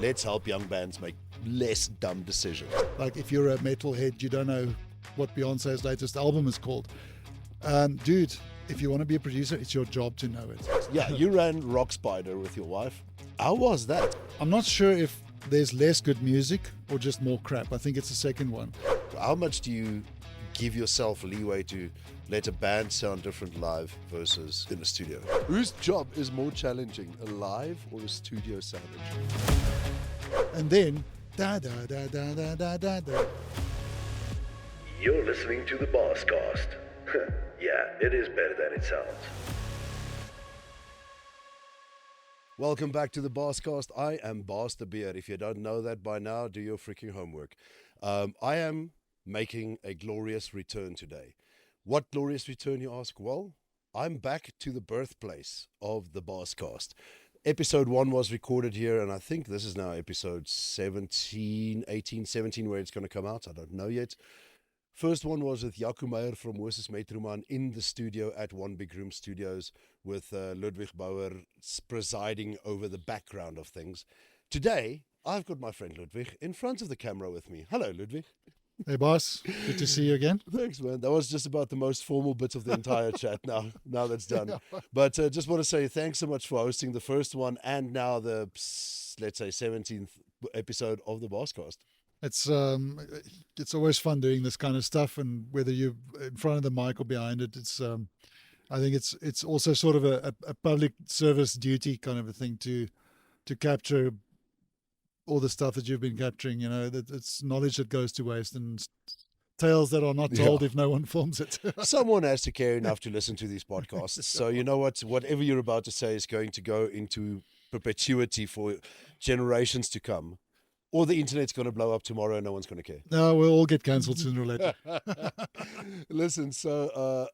Let's help young bands make less dumb decisions. Like if you're a metalhead, you don't know what Beyonce's latest album is called. Dude, if you want to be a producer, it's your job to know it. Yeah, you ran Rockspider with your wife. How was that? I'm not sure if there's less good music or just more crap. I think it's the second one. How much do you give yourself leeway to let a band sound different live versus in a studio? Whose job is more challenging, a live or a studio soundage? And then, da da da da da da da da. You're listening to the Baascast. Yeah, it is better than it sounds. Welcome back to the Baascast. I am Baas de Beer. If you don't know that by now, do your freaking homework. I am making a glorious return today. What glorious return, you ask? Well, I'm back to the birthplace of the Baascast. Episode 1 was recorded here, and I think this is now episode 17, 18, 17, where it's going to come out. I don't know yet. First one was with Jaco Meyer from Moses Metroman in the studio at One Big Room Studios with Ludwig Bouwer presiding over the background of things. Today, I've got my friend Ludwig in front of the camera with me. Hello, Ludwig. Hey, boss. Good to see you again. Thanks, man. That was just about the most formal bit of the entire chat. Now that's done. But just want to say thanks so much for hosting the first one and now the, let's say, 17th episode of the Baascast. It's always fun doing this kind of stuff, and whether you're in front of the mic or behind it, I think it's also sort of a public service duty kind of a thing to capture all the stuff that you've been capturing. You know, that it's knowledge that goes to waste and tales that are not told if no one films it. Someone has to care enough to listen to these podcasts. So you know what? Whatever you're about to say is going to go into perpetuity for generations to come. Or the internet's going to blow up tomorrow and no one's going to care. No, we'll all get cancelled sooner or later. Listen, so,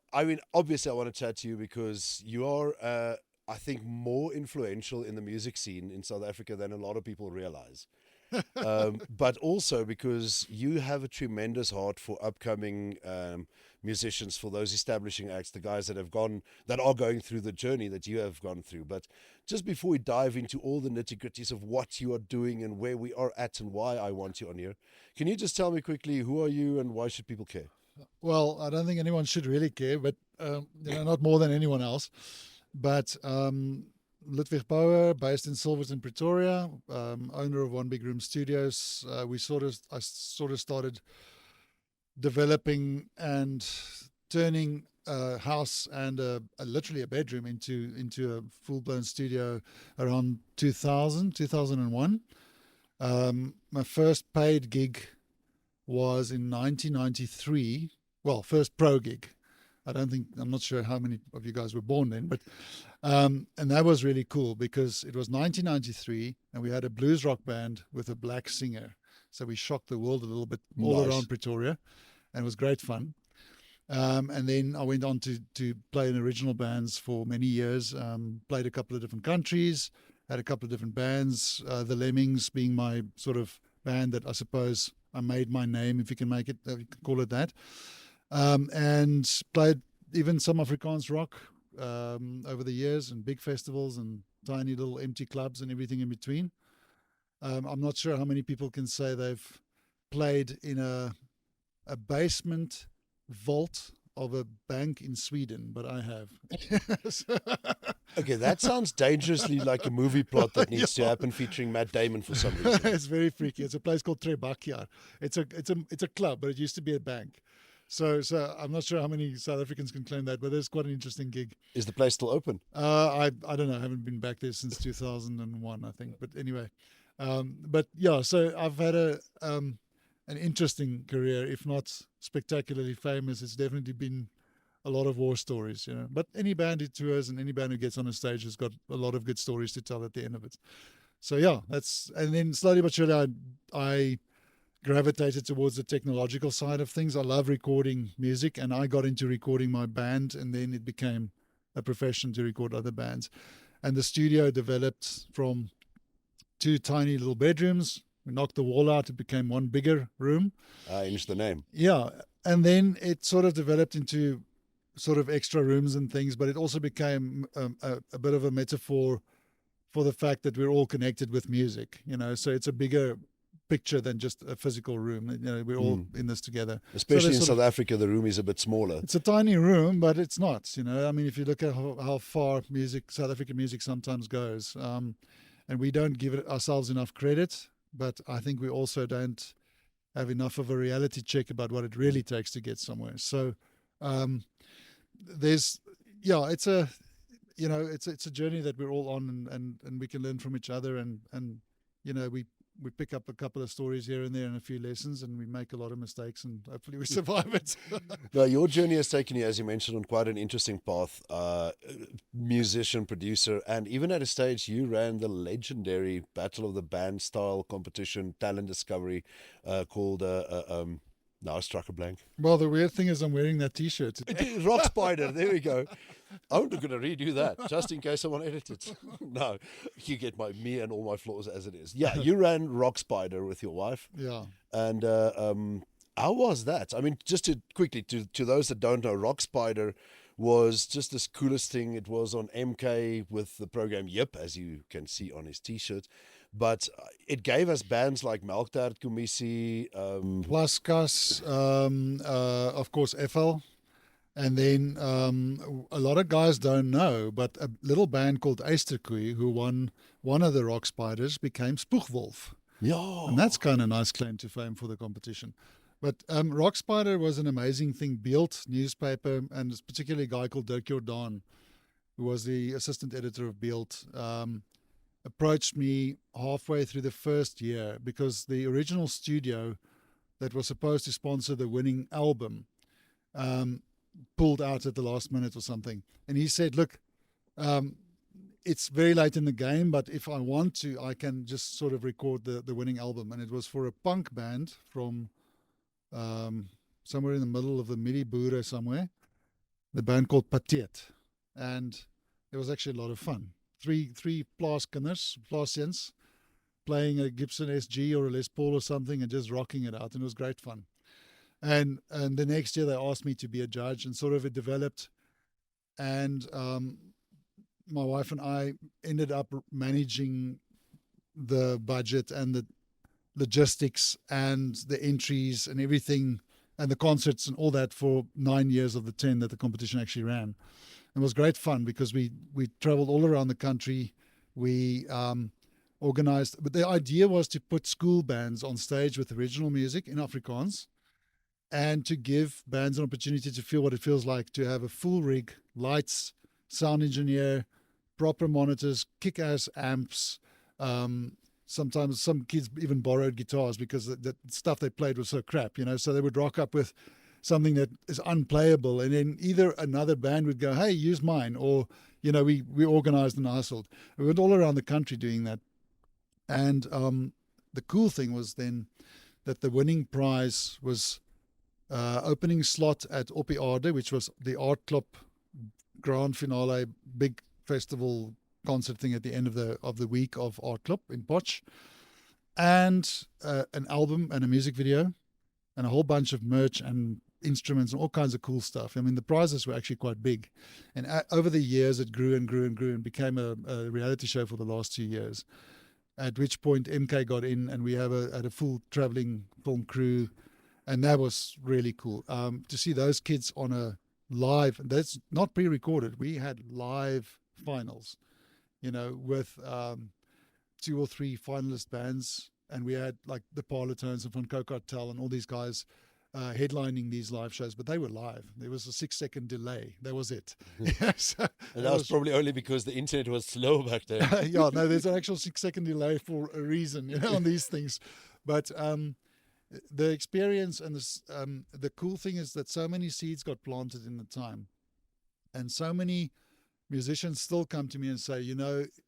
obviously I want to chat to you because you are, I think, more influential in the music scene in South Africa than a lot of people realize. But also because you have a tremendous heart for upcoming musicians, for those establishing acts, the guys that are going through the journey that you have gone through. But just before we dive into all the nitty-gritties of what you are doing and where we are at and why I want you on here, can you just tell me quickly, who are you and why should people care? Well, I don't think anyone should really care, but not more than anyone else. But Ludwig Bouwer, based in Silverton, Pretoria, owner of One Big Room Studios. I sort of started developing and turning a house and literally a bedroom into a full-blown studio around 2001. My first paid gig was in 1993. Well, first pro gig. I'm not sure how many of you guys were born then, but and that was really cool because it was 1993 and we had a blues rock band with a black singer. So we shocked the world a little bit all around Pretoria, and it was great fun. And then I went on to play in original bands for many years, played a couple of different countries, had a couple of different bands, the Lemmings being my sort of band that I suppose I made my name, if you can call it that. And played even some Afrikaans rock over the years and big festivals and tiny little empty clubs and everything in between. I'm not sure how many people can say they've played in a basement vault of a bank in Sweden, but I have. Okay, that sounds dangerously like a movie plot that needs to happen featuring Matt Damon for some reason. It's very freaky. It's a place called Trebakia. It's a club, but it used to be a bank. So I'm not sure how many South Africans can claim that, but it's quite an interesting gig. Is the place still open? I don't know. I haven't been back there since 2001, I think. But anyway, but yeah. So I've had an interesting career, if not spectacularly famous. It's definitely been a lot of war stories, you know. But any band who tours and any band who gets on a stage has got a lot of good stories to tell at the end of it. So yeah, and then slowly but surely I gravitated towards the technological side of things. I love recording music, and I got into recording my band, and then it became a profession to record other bands. And the studio developed from 2 tiny little bedrooms. We knocked the wall out. It became one bigger room. Hence the name. Yeah. And then it sort of developed into sort of extra rooms and things, but it also became a bit of a metaphor for the fact that we're all connected with music, so it's a bigger picture than just a physical room. We're all in this together. Especially in South Africa, the room is a bit smaller. It's a tiny room, but it's not. I mean, if you look at how far South African music sometimes goes, and we don't give ourselves enough credit, but I think we also don't have enough of a reality check about what it really takes to get somewhere. So it's a journey that we're all on, and we can learn from each other, and we pick up a couple of stories here and there and a few lessons, and we make a lot of mistakes, and hopefully we survive it. Now, your journey has taken you, as you mentioned, on quite an interesting path. Musician, producer, and even at a stage, you ran the legendary Battle of the Band style competition, talent discovery, called now I struck a blank. Well, the weird thing is I'm wearing that T-shirt today. Rockspider, there we go. I'm not going to redo that, just in case someone edits it. No, you get me and all my flaws as it is. Yeah, you ran Rockspider with your wife. Yeah. And how was that? I mean, just to quickly, to those that don't know, Rockspider was just this coolest thing. It was on MK with the program Yip, as you can see on his T-shirt. But it gave us bands like Melktert Commissie, Baascast, of course, FL. And then a lot of guys don't know, but a little band called Eysterkoe, who won one of the Rockspiders, became Spoegwolf. Yeah. And that's kind of nice claim to fame for the competition. But Rockspider was an amazing thing. Beeld newspaper, and particularly a guy called Dirk Jordan, who was the assistant editor of Beeld, approached me halfway through the first year, because the original studio that was supposed to sponsor the winning album pulled out at the last minute or something. And he said, look, it's very late in the game, but if I want to, I can just sort of record the winning album. And it was for a punk band from somewhere in the middle of the Midi Boere somewhere, the band called Pateet. And it was actually a lot of fun. Three Plaasiens playing a Gibson SG or a Les Paul or something and just rocking it out. And it was great fun. And the next year they asked me to be a judge, and sort of it developed. And my wife and I ended up managing the budget and the logistics and the entries and everything and the concerts and all that for 9 years of the 10 that the competition actually ran. It was great fun because we traveled all around the country. We organized, but the idea was to put school bands on stage with original music in Afrikaans, and to give bands an opportunity to feel what it feels like to have a full rig, lights, sound engineer, proper monitors, kick-ass amps. Sometimes some kids even borrowed guitars because the stuff they played was so crap, so they would rock up with something that is unplayable, and then either another band would go, hey, use mine, or we organized and hustled. We went all around the country doing that. And the cool thing was then that the winning prize was opening slot at Oppie Aarde, which was the Art Club grand finale, big festival concert thing at the end of the week of Art Club in Potch, and an album and a music video and a whole bunch of merch and instruments and all kinds of cool stuff. I mean, the prizes were actually quite big, and over the years it grew and grew and grew and became a reality show for the last 2 years, at which point MK got in, and we had a full traveling film crew. And that was really cool to see those kids on a live. That's not pre-recorded. We had live finals, with 2 or 3 finalist bands, and we had like the Parlotones and Van Cocartel and all these guys headlining these live shows. But they were live. There was a 6-second delay. That was it. And that was probably only because the internet was slow back then. Yeah, no, there's an actual 6-second delay for a reason, on these things. But the experience and the cool thing is that so many seeds got planted in the time, and so many musicians still come to me and say,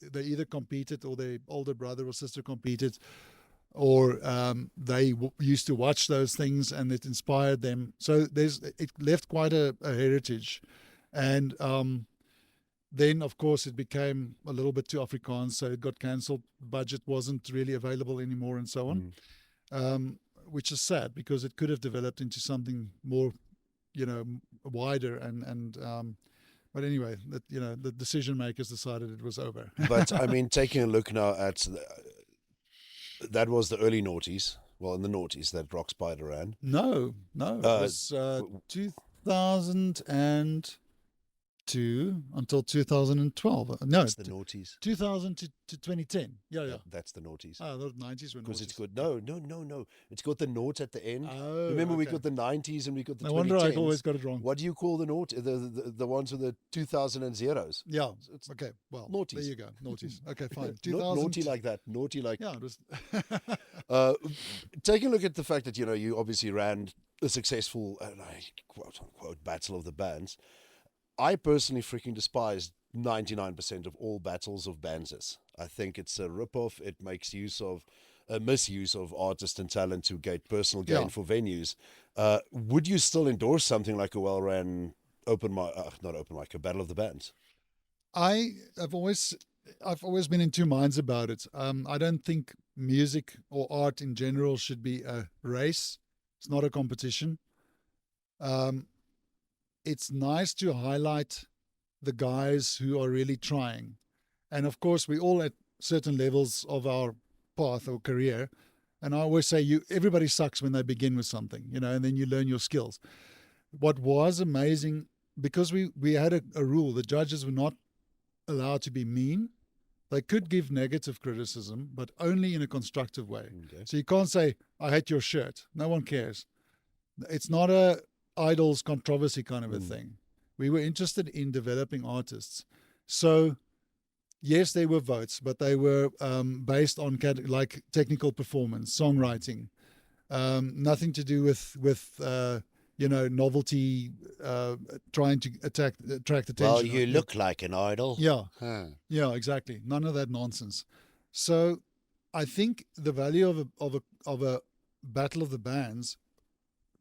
they either competed, or their older brother or sister competed, or they used to watch those things and it inspired them. So it left quite a heritage. And then, of course, it became a little bit too Afrikaans, so it got cancelled. Budget wasn't really available anymore, and so on. Which is sad, because it could have developed into something more, wider and But anyway, the decision makers decided it was over. But I mean, taking a look now at that was the early noughties. Well, in the noughties that Rockspider ran. No, it was 2002 until 2012. No, That's the noughties. 2000 to 2010. Yeah. That's the noughties. Oh, the 90s were Because noughties. it's got no. It's got the nought at the end. Oh, Remember, we okay. got the 90s and we got the 2010s. No wonder I've always got it wrong. What do you call the naught? The ones with the 2000 and zeros. Yeah. Okay. Well, noughties. there you go. Noughties. Okay, fine. Not naughty like that. Naughty like. Yeah, it was. Taking a look at the fact that you obviously ran a successful quote unquote battle of the bands. I personally freaking despise 99% of all battles of bands. I think it's a rip-off. It makes misuse of artist and talent to get personal gain for venues. Would you still endorse something like a well-ran a battle of the bands? I've always been in two minds about it. I don't think music or art in general should be a race. It's not a competition. It's nice to highlight the guys who are really trying. And of course, we all at certain levels of our path or career. And I always say everybody sucks when they begin with something, and then you learn your skills. What was amazing, because we had a rule, the judges were not allowed to be mean. They could give negative criticism, but only in a constructive way. Okay. So you can't say, I hate your shirt. No one cares. It's not a idols controversy kind of a thing. We were interested in developing artists. So yes, there were votes, but they were based on like technical performance, songwriting, nothing to do with novelty, trying to attract attention. Well, you look like an idol. Yeah. Yeah, exactly. None of that nonsense. So I think the value of a battle of the bands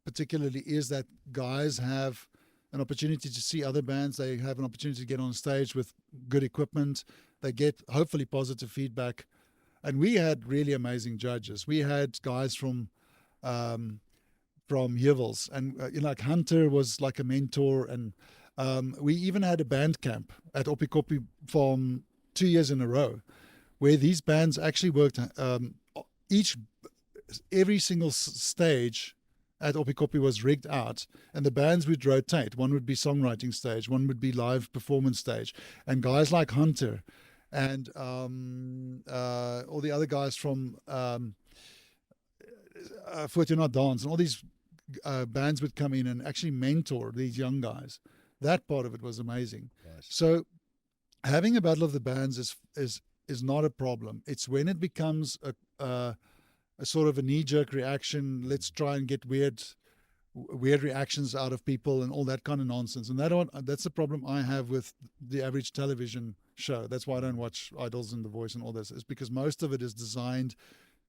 particularly is that guys have an opportunity to see other bands. They have an opportunity to get on stage with good equipment. They get hopefully positive feedback. And we had really amazing judges. We had guys from Heuwels, and like Hunter was like a mentor. And we even had a band camp at Oppikoppi from 2 years in a row, where these bands actually worked. Every single stage at Oppikoppi was rigged out, and the bands would rotate. One would be songwriting stage, one would be live performance stage, and guys like Hunter and all the other guys from Fortuna Dance and all these bands would come in and actually mentor these young guys. That part of it was amazing. Nice. So having a battle of the bands is not a problem. It's when it becomes a sort of a knee-jerk reaction. Let's try and get weird reactions out of people and all that kind of nonsense. And that's the problem I have with the average television show. That's why I don't watch Idols and The Voice and all this. It's because most of it is designed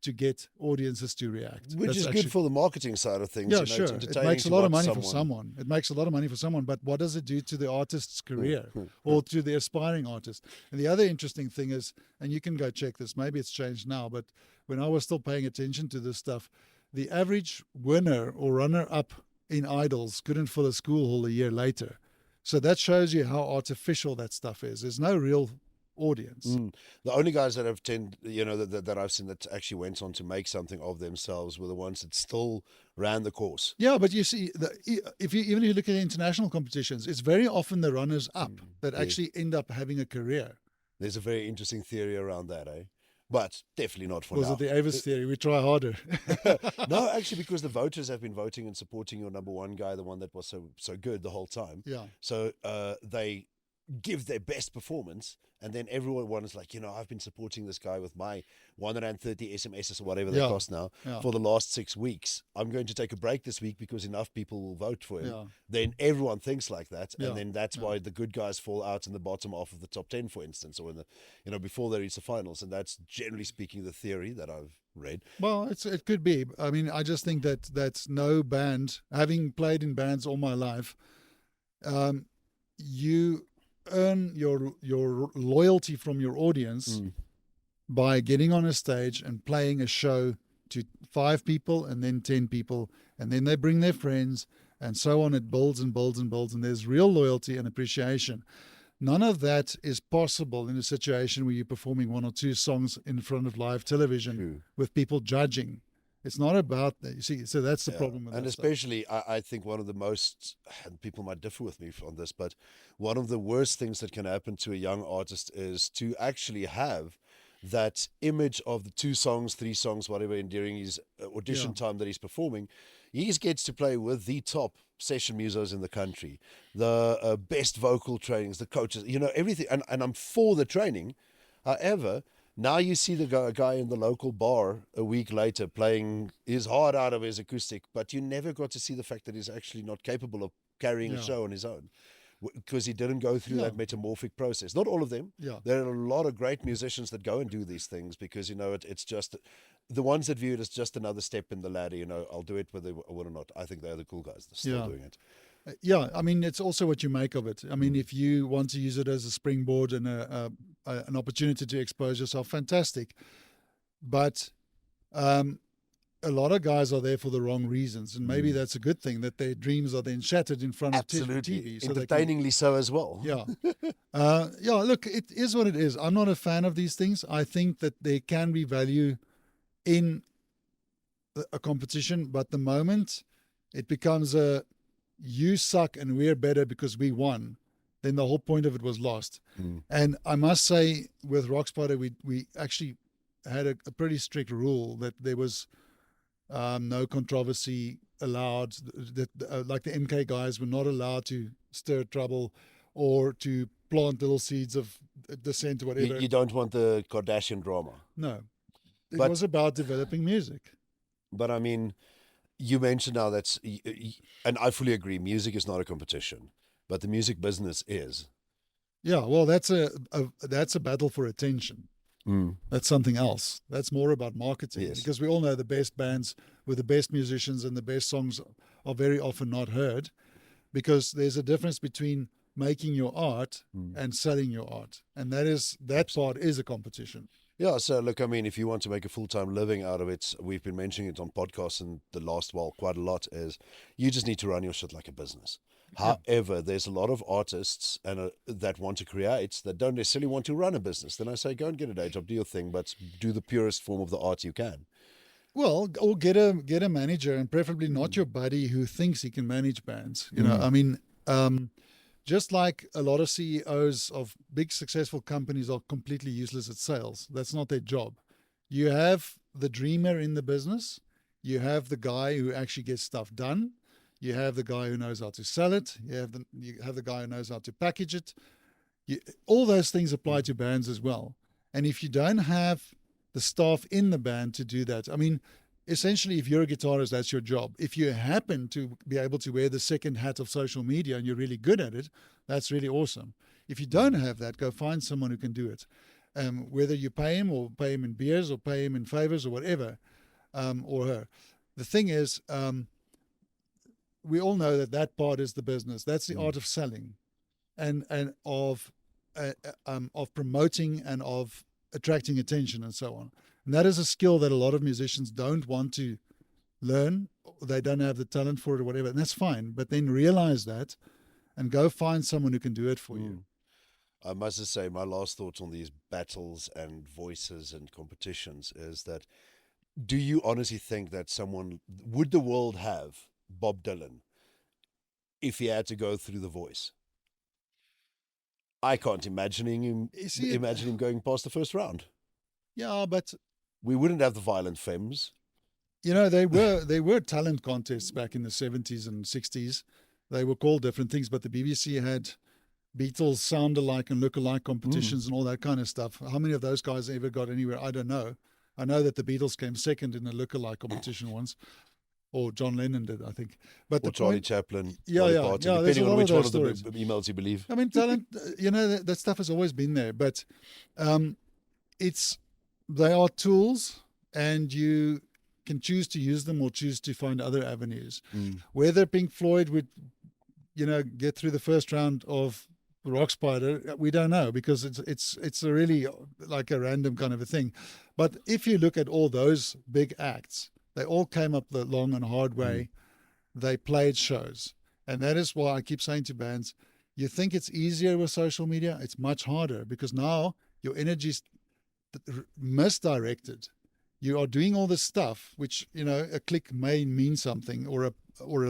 to get audiences to react. Which is good for the marketing side of things. Yeah, sure. It makes a lot of money for someone. It makes a lot of money for someone, but what does it do to the artist's career or to the aspiring artist? And the other interesting thing is, and you can go check this, maybe it's changed now, but when I was still paying attention to this stuff, the average winner or runner-up in Idols couldn't fill a school hall a year later. So that shows you how artificial that stuff is. There's no real audience. The only guys that have that I've seen that actually went on to make something of themselves were the ones that still ran the course. Yeah, but you see, if you look at the international competitions, it's very often the runners up that actually end up having a career. There's a very interesting theory around that, but definitely not for now. Was it the Avis theory? We try harder. No, actually, because the voters have been voting and supporting your number one guy, the one that was so good the whole time. Yeah. So they give their best performance, and then everyone is like, I've been supporting this guy with my 130 SMSs or whatever they cost now for the last 6 weeks. I'm going to take a break this week because enough people will vote for him. Yeah. Then everyone thinks like that, and then that's why the good guys fall out in the bottom half of the top 10, for instance, or in the before they reach the finals. And that's generally speaking the theory that I've read. Well, it could be. I mean, I just think that's no band. Having played in bands all my life, you earn your loyalty from your audience by getting on a stage and playing a show to 5 people and then 10 people, and then they bring their friends, and so on. It builds and builds and builds, and there's real loyalty and appreciation. None of that is possible in a situation where you're performing one or two songs in front of live television True. with people judging. It's not about that. You see, so that's the Yeah. problem with And that stuff. especially, I think one of the most, and people might differ with me on this, but one of the worst things that can happen to a young artist is to actually have that image of the 2 songs, 3 songs, whatever, and during his audition Yeah. time that he's performing, he gets to play with the top session musos in the country, the best vocal trainings, the coaches, everything. And I'm for the training. However, now you see the guy in the local bar a week later playing his heart out of his acoustic, but you never got to see the fact that he's actually not capable of carrying a Yeah. show on his own because he didn't go through Yeah. that metamorphic process. Not all of them. Yeah. There are a lot of great musicians that go and do these things because, it's just the ones that view it as just another step in the ladder. I'll do it whether I will or not. I think they're the cool guys. They're still Yeah. doing it. Yeah, I mean, it's also what you make of it. I mean, if you want to use it as a springboard and an opportunity to expose yourself, fantastic. But a lot of guys are there for the wrong reasons, and maybe that's a good thing that their dreams are then shattered in front of Absolutely. TV. So they can, Entertainingly so as well. yeah. Yeah, look, it is what it is. I'm not a fan of these things. I think that there can be value in a competition, but the moment it becomes you suck and we're better because we won, then the whole point of it was lost. And I must say, with Rockspider, we actually had a pretty strict rule that there was no controversy allowed. That like the MK guys were not allowed to stir trouble or to plant little seeds of dissent or whatever. You don't want the Kardashian drama. No, it But- was about developing music. But I mean, you mentioned now and I fully agree, music is not a competition, but the music business is. Yeah, well, that's a battle for attention. That's something else. That's more about marketing. Yes. Because we all know the best bands with the best musicians and the best songs are very often not heard, because there's a difference between making your art and selling your art, and that part is a competition. Yeah, so look, I mean, if you want to make a full-time living out of it, we've been mentioning it on podcasts in the last while quite a lot, is you just need to run your shit like a business. However, there's a lot of artists that want to create that don't necessarily want to run a business. Then I say, go and get a day job, do your thing, but do the purest form of the art you can. Well, or get a manager, and preferably not your buddy who thinks he can manage bands. I mean, just like a lot of CEOs of big successful companies are completely useless at sales. That's not their job. You have the dreamer in the business. You have the guy who actually gets stuff done. You have the guy who knows how to sell it. You have the guy who knows how to package it. All those things apply to bands as well. And if you don't have the staff in the band to do that, I mean, essentially, if you're a guitarist, that's your job. If you happen to be able to wear the second hat of social media and you're really good at it, that's really awesome. If you don't have that, go find someone who can do it. Whether you pay him or pay him in beers or pay him in favors or whatever, or her. The thing is, we all know that part is the business. That's the art of selling, and of promoting and of attracting attention and so on. And that is a skill that a lot of musicians don't want to learn. They don't have the talent for it or whatever, and that's fine. But then realize that and go find someone who can do it for you. I must just say, my last thoughts on these battles and voices and competitions is that, do you honestly think that would the world have Bob Dylan if he had to go through The Voice? I can't imagine him going past the first round. Yeah, but We wouldn't have the Violent Femmes. they were talent contests back in the 70s and 60s. They were called different things, but the BBC had Beatles sound-alike and look-alike competitions and all that kind of stuff. How many of those guys ever got anywhere? I don't know. I know that the Beatles came second in a look-alike competition once, or John Lennon did, I think. But Or Charlie Chaplin, Yeah, Dolly yeah, Parton, yeah, there's depending a on lot which of one those of the emails you believe. I mean, talent, that stuff has always been there, but they are tools, and you can choose to use them or choose to find other avenues. Whether Pink Floyd would, get through the first round of Rockspider, we don't know, because it's a really like a random kind of a thing. But if you look at all those big acts, they all came up the long and hard way. they played shows. And that is why I keep saying to bands, you think it's easier with social media? It's much harder, because now your energy's misdirected. You are doing all this stuff, which, a click may mean something, or a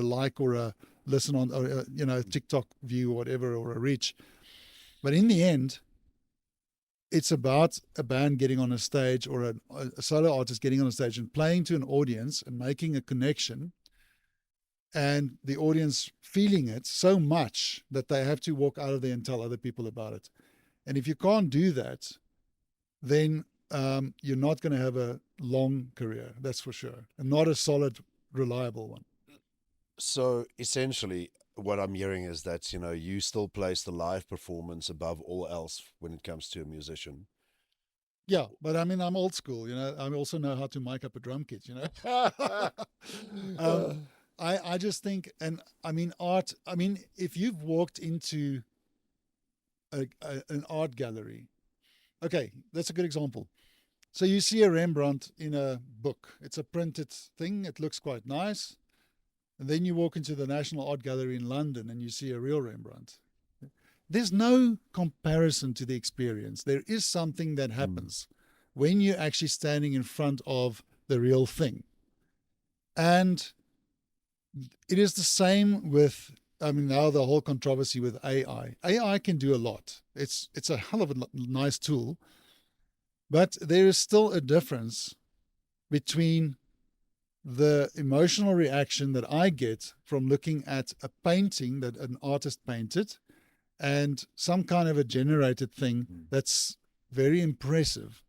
like, or a listen on, or a TikTok view, or whatever, or a reach. But in the end, it's about a band getting on a stage, or a solo artist getting on a stage and playing to an audience and making a connection, and the audience feeling it so much that they have to walk out of there and tell other people about it. And if you can't do that, then you're not going to have a long career, that's for sure, and not a solid, reliable one. So essentially, what I'm hearing is that, you still place the live performance above all else when it comes to a musician. Yeah, but I mean, I'm old school, I also know how to mic up a drum kit, I just think, and I mean, art, if you've walked into an art gallery, okay, that's a good example. So you see a Rembrandt in a book. It's a printed thing. It looks quite nice. And then you walk into the National Art Gallery in London and you see a real Rembrandt. There's no comparison to the experience. There is something that happens when you're actually standing in front of the real thing. And it is the same with, now the whole controversy with AI. AI can do a lot. It's a hell of a nice tool. But there is still a difference between the emotional reaction that I get from looking at a painting that an artist painted and some kind of a generated thing that's very impressive,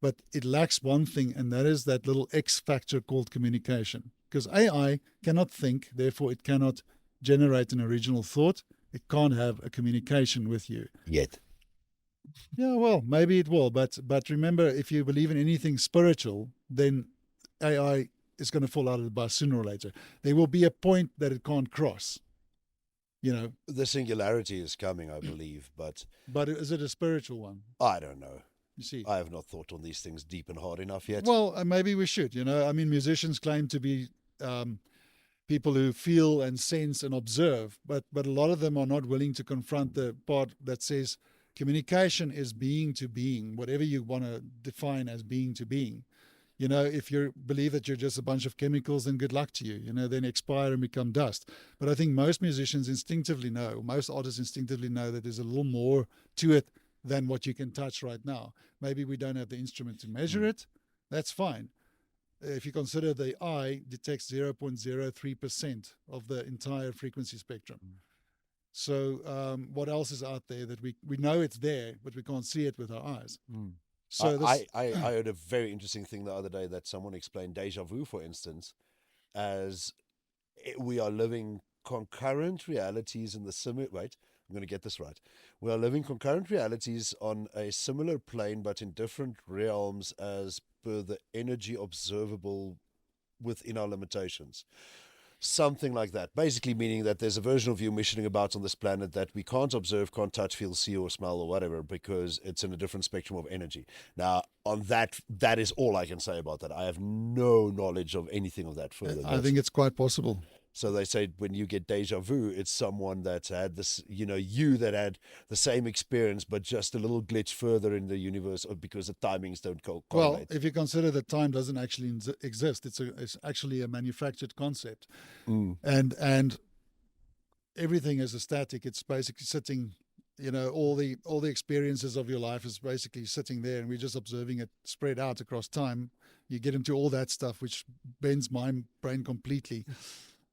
but it lacks one thing, and that is that little X factor called communication. Because AI cannot think, therefore it cannot generate an original thought. It can't have a communication with you. Yet. Yeah, well, maybe it will. But remember, if you believe in anything spiritual, then AI is going to fall out of the bus sooner or later. There will be a point that it can't cross. The singularity is coming, I believe, but is it a spiritual one? I don't know. You see, I have not thought on these things deep and hard enough yet. Well, maybe we should. Musicians claim to be people who feel and sense and observe, but a lot of them are not willing to confront the part that says communication is being to being, whatever you want to define as being to being. If you believe that you're just a bunch of chemicals, then good luck to you, then expire and become dust. But I think most musicians instinctively know, most artists instinctively know that there's a little more to it than what you can touch right now. Maybe we don't have the instrument to measure it. That's fine. If you consider the eye detects 0.03% of the entire frequency spectrum. So what else is out there that we know it's there, but we can't see it with our eyes? So I heard a very interesting thing the other day that someone explained déjà vu, for instance, as we are living concurrent realities in the similar... Wait, I'm going to get this right. We are living concurrent realities on a similar plane, but in different realms as per the energy observable within our limitations. Something like that. Basically meaning that there's a version of you missioning about on this planet that we can't observe, can't touch, feel, see, or smell, or whatever, because it's in a different spectrum of energy. Now, on that is all I can say about that. I have no knowledge of anything of that further. I think it's quite possible. So they say when you get déjà vu, it's someone that had this, you that had the same experience, but just a little glitch further in the universe because the timings don't correlate. Well, if you consider that time doesn't actually exist, it's actually a manufactured concept. And everything is a static. It's basically sitting, all the experiences of your life is basically sitting there, and we're just observing it spread out across time. You get into all that stuff, which bends my brain completely.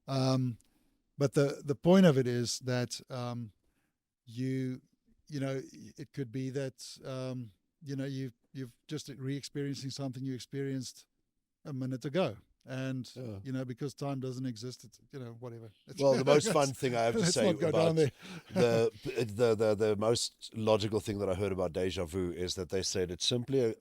But the point of it is that it could be that you've just re-experiencing something you experienced a minute ago, and because time doesn't exist, it's whatever. Well, the most fun thing I have to say about the most logical thing that I heard about déjà vu is that they said it's simply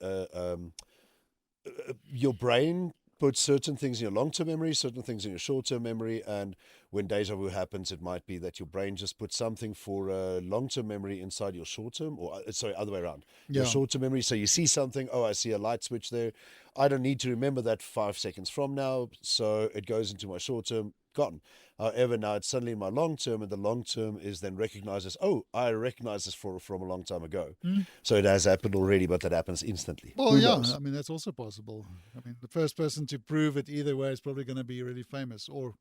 your brain put certain things in your long-term memory, certain things in your short-term memory, and when déjà vu happens, it might be that your brain just puts something for a long-term memory inside your short-term, or sorry, other way around. Your short-term memory, so you see something, I see a light switch there. I don't need to remember that 5 seconds from now, so it goes into my short-term, gone. However, now it's suddenly in my long term, and the long term is then recognized as, oh, I recognize this from a long time ago. So it has happened already, but that happens instantly. Well, Who yeah, knows? I mean, that's also possible. I mean, the first person to prove it either way is probably going to be really famous or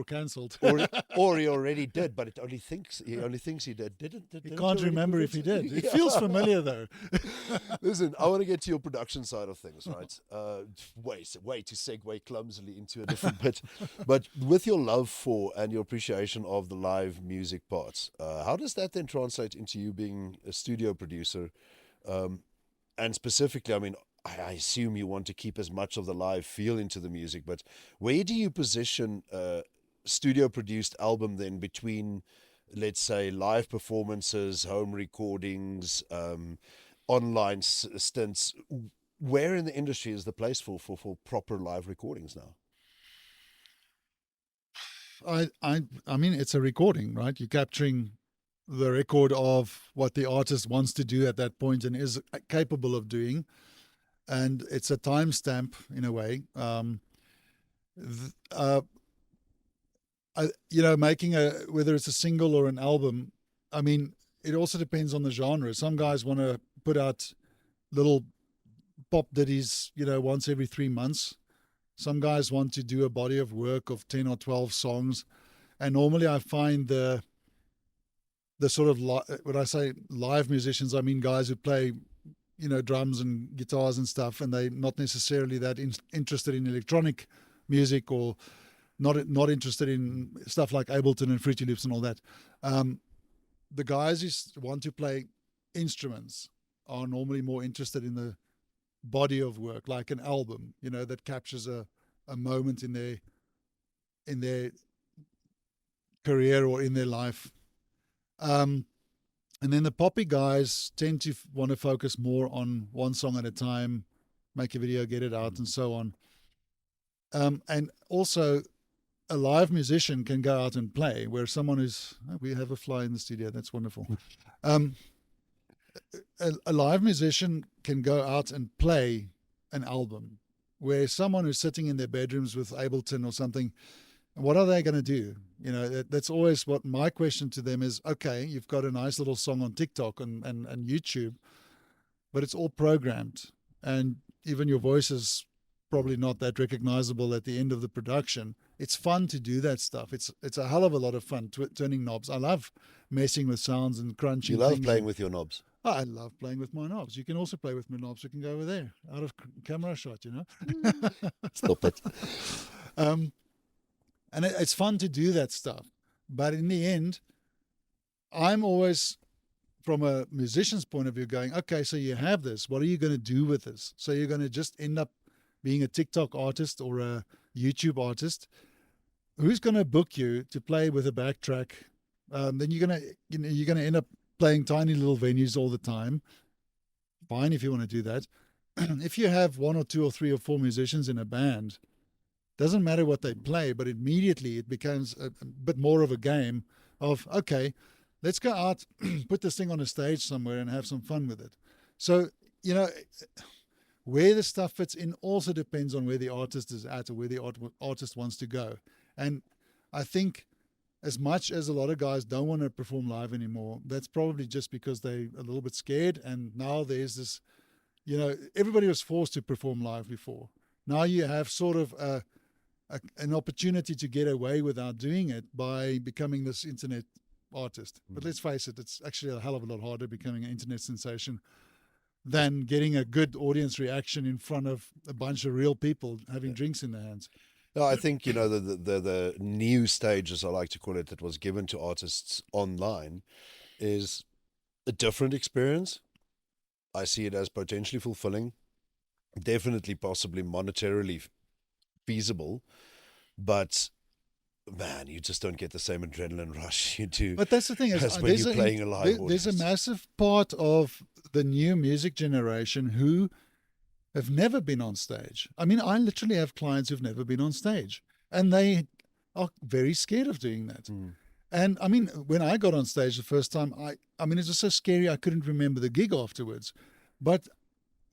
cancelled. or he already did, but he only thinks he did. He can't remember if he did. It feels familiar, though. Listen, I want to get to your production side of things, right? Way to segue clumsily into a different bit. But with your love for and your appreciation of the live music parts, how does that then translate into you being a studio producer? And specifically, I mean, I assume you want to keep as much of the live feel into the music, but where do you position a studio produced album then between, let's say, live performances, home recordings, online stints? Where in the industry is the place for proper live recordings now? I mean, it's a recording, right? You're capturing the record of what the artist wants to do at that point and is capable of doing, and it's a timestamp in a way. Making whether it's a single or an album, I mean, it also depends on the genre. Some guys want to put out little pop ditties, once every 3 months. Some guys want to do a body of work of 10 or 12 songs. And normally I find the sort of, when I say live musicians, I mean guys who play, drums and guitars and stuff, and they're not necessarily that interested in electronic music, or not interested in stuff like Ableton and Fruity Loops and all that. The guys who want to play instruments are normally more interested in the body of work, like an album, that captures a moment in their career or in their life. And then the poppy guys tend to want to focus more on one song at a time, make a video, get it out, and so on. And also, a live musician can go out and play, where someone we have a fly in the studio, that's wonderful. A live musician can go out and play an album, where someone who's sitting in their bedrooms with Ableton or something, what are they going to do? That's always what my question to them is. Okay, you've got a nice little song on TikTok and YouTube, but it's all programmed, and even your voice is probably not that recognizable at the end of the production. It's fun to do that stuff. It's a hell of a lot of fun turning knobs. I love messing with sounds and crunching. You love playing with your knobs. I love playing with my knobs. You can also play with my knobs. We can go over there, out of camera shot, Stop it. And it's fun to do that stuff. But in the end, I'm always, from a musician's point of view, going, okay, so you have this. What are you going to do with this? So you're going to just end up being a TikTok artist or a YouTube artist. Who's going to book you to play with a backtrack? Then you're going to end up playing tiny little venues all the time. Fine if you want to do that. If you have 1 or 2 or 3 or 4 musicians in a band, doesn't matter what they play, but immediately it becomes a bit more of a game of, okay, let's go out, put this thing on a stage somewhere and have some fun with it. So, where the stuff fits in also depends on where the artist is at or where the artist wants to go. And I think, as much as a lot of guys don't want to perform live anymore, that's probably just because they're a little bit scared. And now there's this, everybody was forced to perform live before. Now you have sort of an opportunity to get away without doing it by becoming this internet artist. But let's face it, it's actually a hell of a lot harder becoming an internet sensation than getting a good audience reaction in front of a bunch of real people having drinks in their hands. No, I think, the new stage, as I like to call it, that was given to artists online is a different experience. I see it as potentially fulfilling, definitely possibly monetarily feasible, but man, you just don't get the same adrenaline rush you do. But that's the thing, is when you're playing a live there's a audience. massive part of the new music generation who have never been on stage. I mean, I literally have clients who've never been on stage, and they are very scared of doing that. And I mean, when I got on stage the first time, I mean, it was so scary I couldn't remember the gig afterwards, but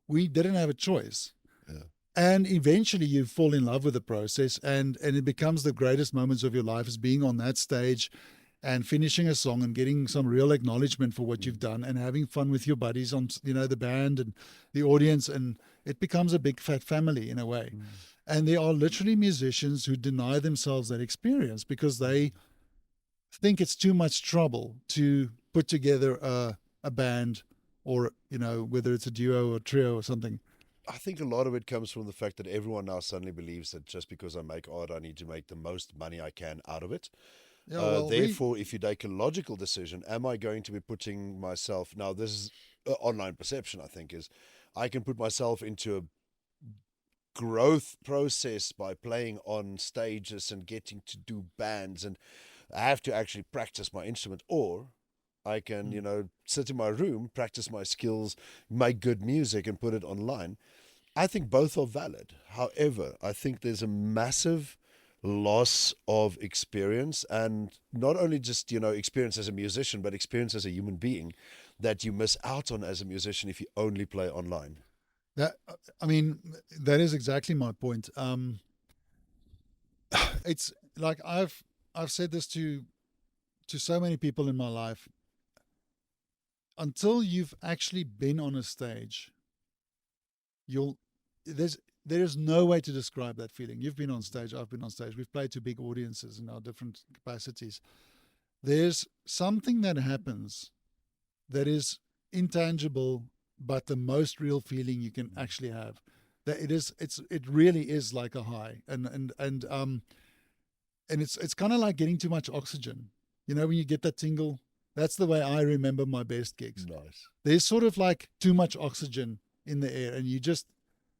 we didn't have a choice. Yeah. And eventually you fall in love with the process, and it becomes the greatest moments of your life is being on that stage and finishing a song and getting some real acknowledgement for what you've done and having fun with your buddies on, the band and the audience. And it becomes a big fat family in a way. And there are literally musicians who deny themselves that experience because they think it's too much trouble to put together a band or, whether it's a duo or trio or something. I think a lot of it comes from the fact that everyone now suddenly believes that just because I make art, I need to make the most money I can out of it. Yeah, Therefore, if you take a logical decision, am I going to be putting myself, now this is online perception, I think, is I can put myself into a growth process by playing on stages and getting to do bands, and I have to actually practice my instrument, or I can, sit in my room, practice my skills, make good music and put it online. I think both are valid. However, I think there's a massive loss of experience, and not only just, experience as a musician, but experience as a human being that you miss out on as a musician if you only play online. That is exactly my point. It's like I've said this to so many people in my life. Until you've actually been on a stage, there is no way to describe that feeling. You've been on stage, I've been on stage. We've played to big audiences in our different capacities. There's something that happens that is intangible, but the most real feeling you can actually have. That it really is like a high, and it's kind of like getting too much oxygen. When you get that tingle. That's the way I remember my best gigs. Nice. There's sort of like too much oxygen in the air, and you just,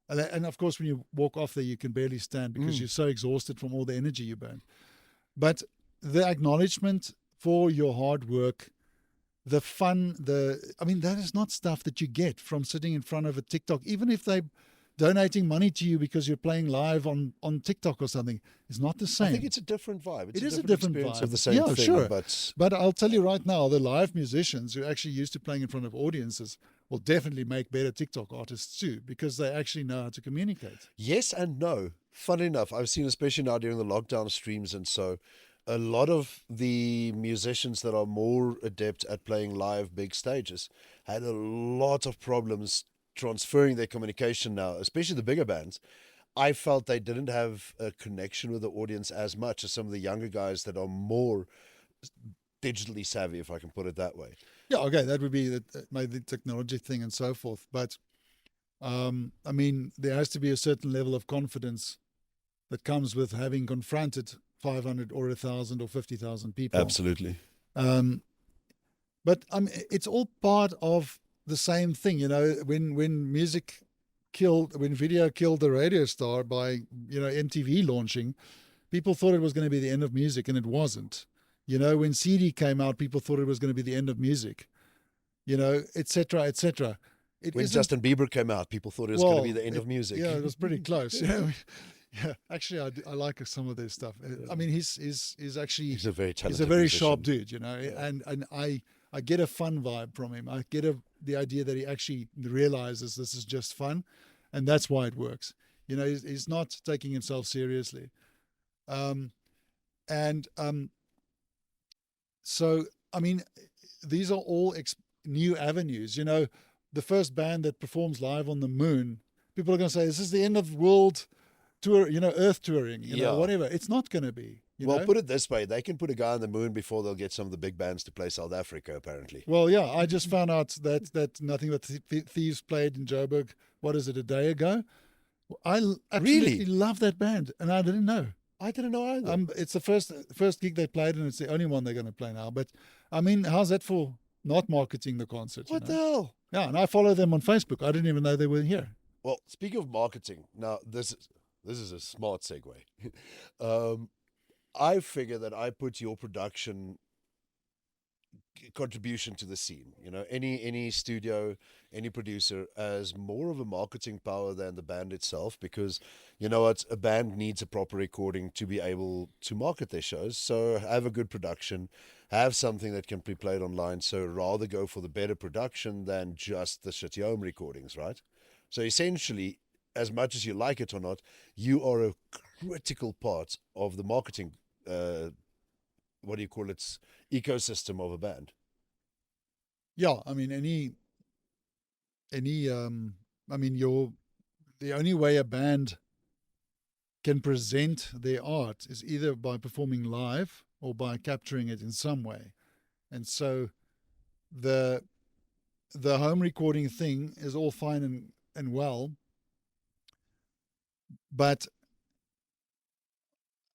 and of course, when you walk off there, you can barely stand because you're so exhausted from all the energy you burned. But the acknowledgement for your hard work, the fun, that is not stuff that you get from sitting in front of a TikTok, even if they're donating money to you because you're playing live on TikTok or something. It's not the same. I think it's a different vibe. It is a different experience vibe of the same thing. Sure. But I'll tell you right now, the live musicians who are actually used to playing in front of audiences will definitely make better TikTok artists too, because they actually know how to communicate. Yes and no. Funny enough, I've seen, especially now during the lockdown streams, and so a lot of the musicians that are more adept at playing live big stages had a lot of problems transferring their communication now, especially the bigger bands. I felt they didn't have a connection with the audience as much as some of the younger guys that are more digitally savvy, if I can put it that way. Yeah, okay, that would be the technology thing and so forth. But there has to be a certain level of confidence that comes with having confronted 500 or 1,000 or 50,000 people. Absolutely. But it's all part of the same thing, when video killed the radio star by, MTV launching, people thought it was going to be the end of music, and it wasn't. When CD came out, people thought it was going to be the end of music, et cetera, et cetera. When Justin Bieber came out, people thought it was going to be the end of music. Yeah, it was pretty close. Yeah, actually, I like some of their stuff. He's actually he's a very talented he's a very musician. sharp dude, and I get a fun vibe from him. I get the idea that he actually realizes this is just fun, and that's why it works. He's not taking himself seriously. So, these are all new avenues. The first band that performs live on the moon, people are going to say, this is the end of world tour, earth touring, whatever. It's not going to be. Put it this way, they can put a guy on the moon before they'll get some of the big bands to play South Africa, apparently. Well, yeah, I just found out that Nothing But Thieves played in Joburg, a day ago. I absolutely love that band, and I didn't know. I didn't know either. It's the first gig they played, and it's the only one they're going to play now. But, how's that for not marketing the concert? What the hell? Yeah, and I follow them on Facebook. I didn't even know they were here. Well, speaking of marketing, now this is a smart segue. I figure that I put your production contribution to the scene, any studio, any producer, as more of a marketing power than the band itself, because a band needs a proper recording to be able to market their shows. So have a good production, have something that can be played online. So rather go for the better production than just the shitty home recordings, right? So essentially, as much as you like it or not, you are a critical part of the marketing, what do you call it, ecosystem of a band. Yeah, I mean, I mean, the only way a band can present their art is either by performing live or by capturing it in some way. And so the home recording thing is all fine and well, but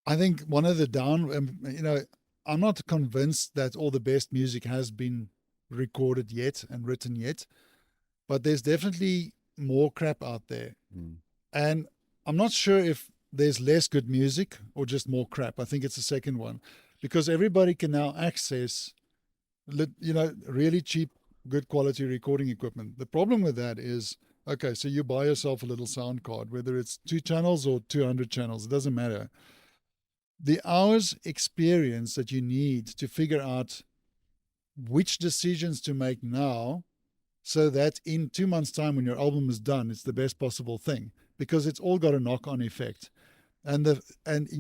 I think one of the I'm not convinced that all the best music has been recorded yet and written yet, but there's definitely more crap out there. And I'm not sure if there's less good music or just more crap. I think it's the second one, because everybody can now access, really cheap, good quality recording equipment. The problem with that is, okay, so you buy yourself a little sound card, whether it's 2 channels or 200 channels, it doesn't matter. The hours experience that you need to figure out which decisions to make now, so that in 2 months' time, when your album is done, it's the best possible thing, because it's all got a knock-on effect. And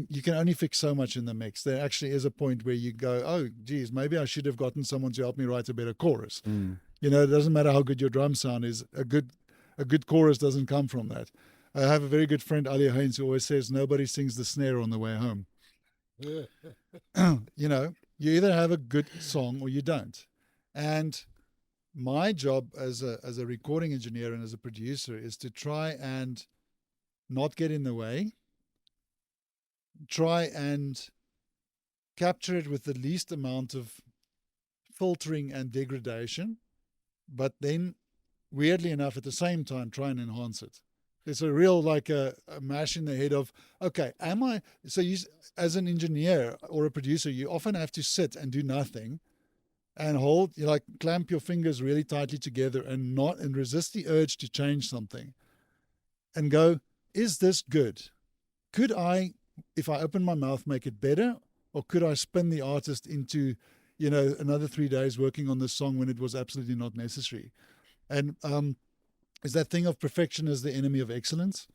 you can only fix so much in the mix. There actually is a point where you go, oh, geez, maybe I should have gotten someone to help me write a better chorus. It doesn't matter how good your drum sound is. A good chorus doesn't come from that. I have a very good friend, Ali Haynes, who always says nobody sings the snare on the way home. You either have a good song or you don't. And my job as a recording engineer and as a producer is to try and not get in the way, try and capture it with the least amount of filtering and degradation, but then, weirdly enough, at the same time, try and enhance it. It's a real, like a mash in the head of, okay, as an engineer or a producer, you often have to sit and do nothing and clamp your fingers really tightly together and resist the urge to change something and go, is this good? Could I, if I open my mouth, make it better? Or could I spin the artist into, another 3 days working on this song when it was absolutely not necessary? And is that thing of perfection is the enemy of excellence.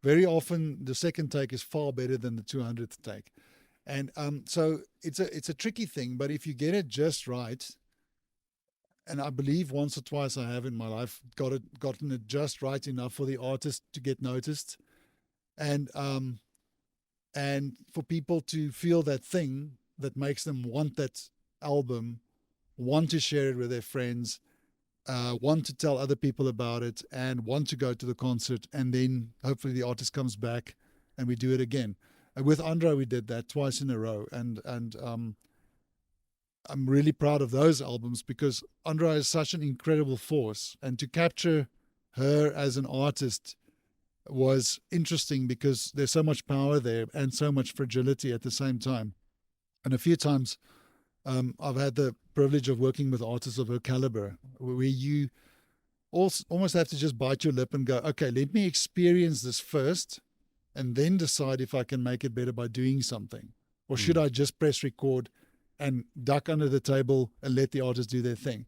Very often the second take is far better than the 200th take. And so it's a tricky thing, but if you get it just right, and I believe once or twice I have in my life gotten it just right enough for the artist to get noticed, and for people to feel that thing that makes them want that album, want to share it with their friends, want to tell other people about it, and want to go to the concert, and then hopefully the artist comes back and we do it again. And with Andra, we did that twice in a row, and I'm really proud of those albums because Andra is such an incredible force, and to capture her as an artist was interesting because there's so much power there and so much fragility at the same time. And a few times I've had the privilege of working with artists of her caliber, where you almost have to just bite your lip and go, okay, let me experience this first and then decide if I can make it better by doing something. Or should I just press record and duck under the table and let the artist do their thing?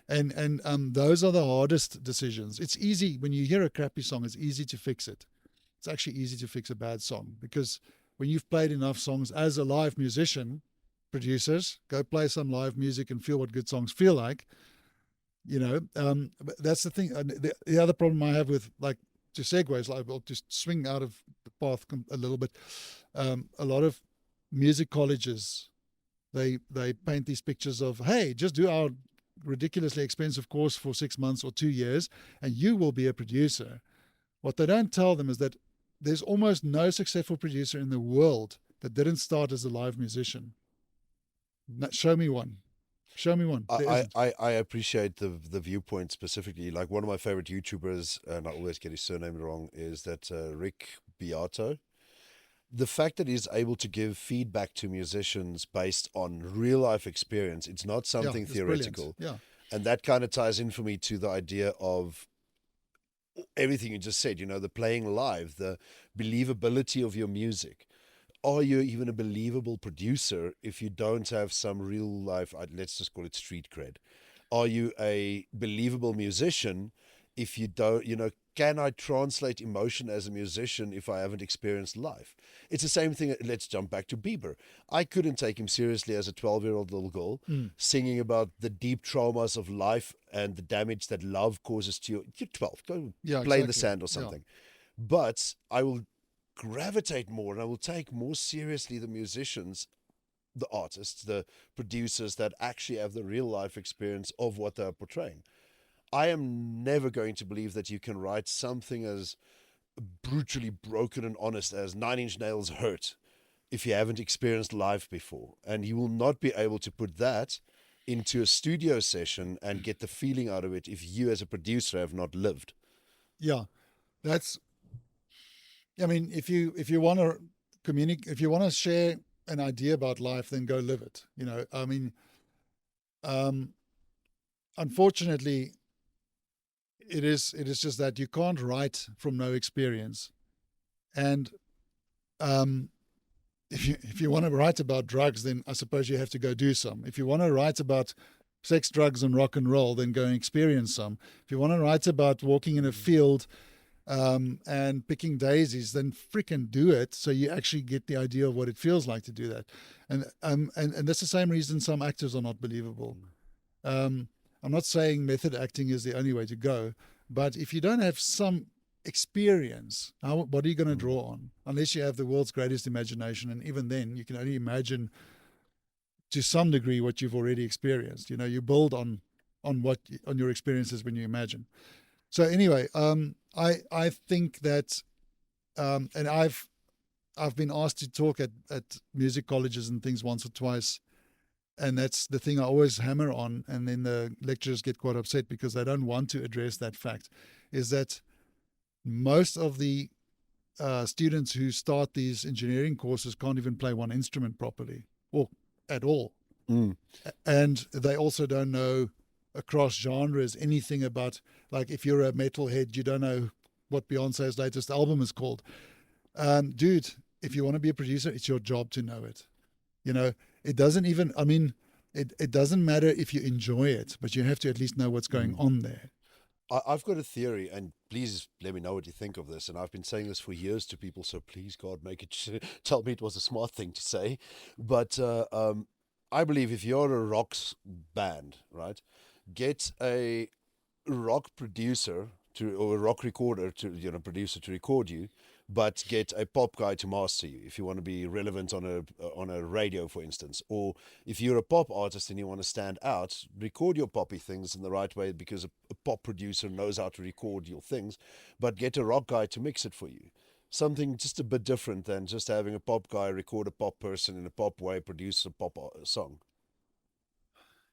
And those are the hardest decisions. It's easy when you hear a crappy song, it's easy to fix it. It's actually easy to fix a bad song because when you've played enough songs as a live musician, producers, go play some live music and feel what good songs feel like. But that's the thing. The other problem I have with, like, to segue, is I'll just swing out of the path a little bit. A lot of music colleges, they paint these pictures of, hey, just do our ridiculously expensive course for 6 months or 2 years and you will be a producer. What they don't tell them is that there's almost no successful producer in the world that didn't start as a live musician. Show me one. I appreciate the viewpoint specifically. Like, one of my favorite YouTubers, and I always get his surname wrong, is that Rick Beato. The fact that he's able to give feedback to musicians based on real life experience, it's not something theoretical. Brilliant. Yeah. And that kind of ties in for me to the idea of everything you just said, the playing live, the believability of your music. Are you even a believable producer if you don't have some real life, let's just call it street cred? Are you a believable musician if you don't, can I translate emotion as a musician if I haven't experienced life? It's the same thing. Let's jump back to Bieber. I couldn't take him seriously as a 12-year-old little girl singing about the deep traumas of life and the damage that love causes to you. You're 12. Go play in the sand or something. But I will gravitate more and I will take more seriously the musicians, the artists, the producers that actually have the real life experience of what they're portraying. I am never going to believe that you can write something as brutally broken and honest as Nine Inch Nails Hurt if you haven't experienced life before. And you will not be able to put that into a studio session and get the feeling out of it if you as a producer have not lived. Yeah, that's, I mean, if you want to communicate, if you want to share an idea about life, then go live it. You know, I mean, unfortunately, it is just that you can't write from no experience. And if you want to write about drugs, then I suppose you have to go do some. If you want to write about sex, drugs, and rock and roll, then go and experience some. If you want to write about walking in a field and picking daisies, then freaking do it, so you actually get the idea of what it feels like to do that. And that's the same reason some actors are not believable. I'm not saying method acting is the only way to go, but if you don't have some experience, what are you going to draw on? Unless you have the world's greatest imagination, and even then, you can only imagine to some degree what you've already experienced. You know, you build on your experiences when you imagine. So anyway, I think that, and I've been asked to talk at music colleges and things once or twice. And that's the thing I always hammer on, and then the lecturers get quite upset because they don't want to address that fact, is that most of the students who start these engineering courses can't even play one instrument properly or at all. And they also don't know across genres anything about, like, if you're a metalhead, you don't know what Beyonce's latest album is called. Dude, if you want to be a producer, it's your job to know it. You know, it doesn't even, I mean, it doesn't matter if you enjoy it, but you have to at least know what's going on there. I've got a theory, and please let me know what you think of this. And I've been saying this for years to people, so please, God, make it tell me it was a smart thing to say. But I believe if you're a rock band, right, get a rock producer or a rock recorder producer to record you, but get a pop guy to master you if you want to be relevant on a radio, for instance. Or if you're a pop artist and you want to stand out, record your poppy things in the right way, because a pop producer knows how to record your things, but get a rock guy to mix it for you. Something just a bit different than just having a pop guy record a pop person in a pop way, produce a pop song.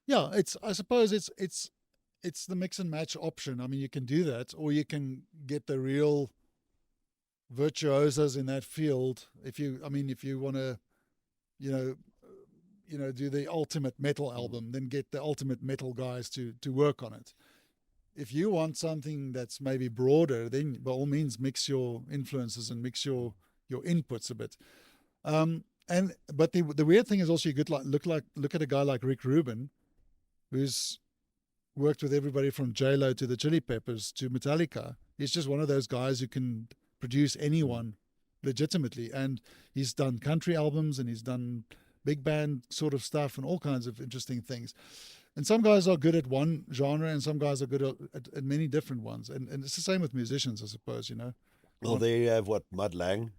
Yeah, I suppose it's the mix and match option. I mean, you can do that, or you can get the real virtuosos in that field. If you want to, do the ultimate metal album, then get the ultimate metal guys to work on it. If you want something that's maybe broader, then by all means mix your influences and mix your inputs a bit. But the weird thing is also, you could look at a guy like Rick Rubin, who's worked with everybody from J-Lo to the Chili Peppers to Metallica. He's just one of those guys who can produce anyone legitimately, and he's done country albums and he's done big band sort of stuff and all kinds of interesting things. And some guys are good at one genre, and some guys are good at many different ones. And it's the same with musicians, I suppose, you know. Well, there you have Mud Lang,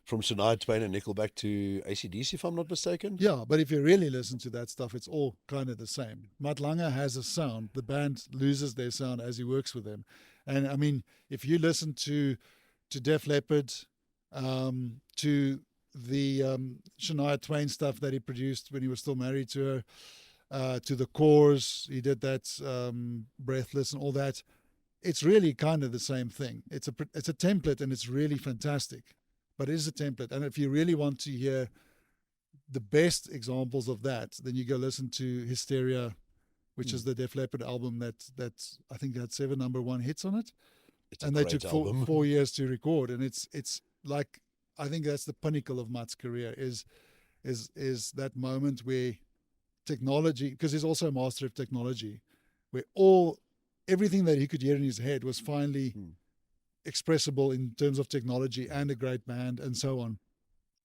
from Shania Twain and Nickelback to AC/DC, if I'm not mistaken. Yeah, but if you really listen to that stuff, it's all kind of the same. Mud Langer has a sound. The band loses their sound as he works with them. And I mean, if you listen to Def Leppard, to the Shania Twain stuff that he produced when he was still married to her, to the Cores, he did that, Breathless and all that. It's really kind of the same thing. It's a template, and it's really fantastic, but it is a template. And if you really want to hear the best examples of that, then you go listen to Hysteria, which is the Def Leppard album that I think had 7 #1 hits on it. And they took 4 years to record. And it's like, I think that's the pinnacle of Mutt's career, is that moment where technology, because he's also a master of technology, where everything that he could hear in his head was finally expressible in terms of technology and a great band and so on.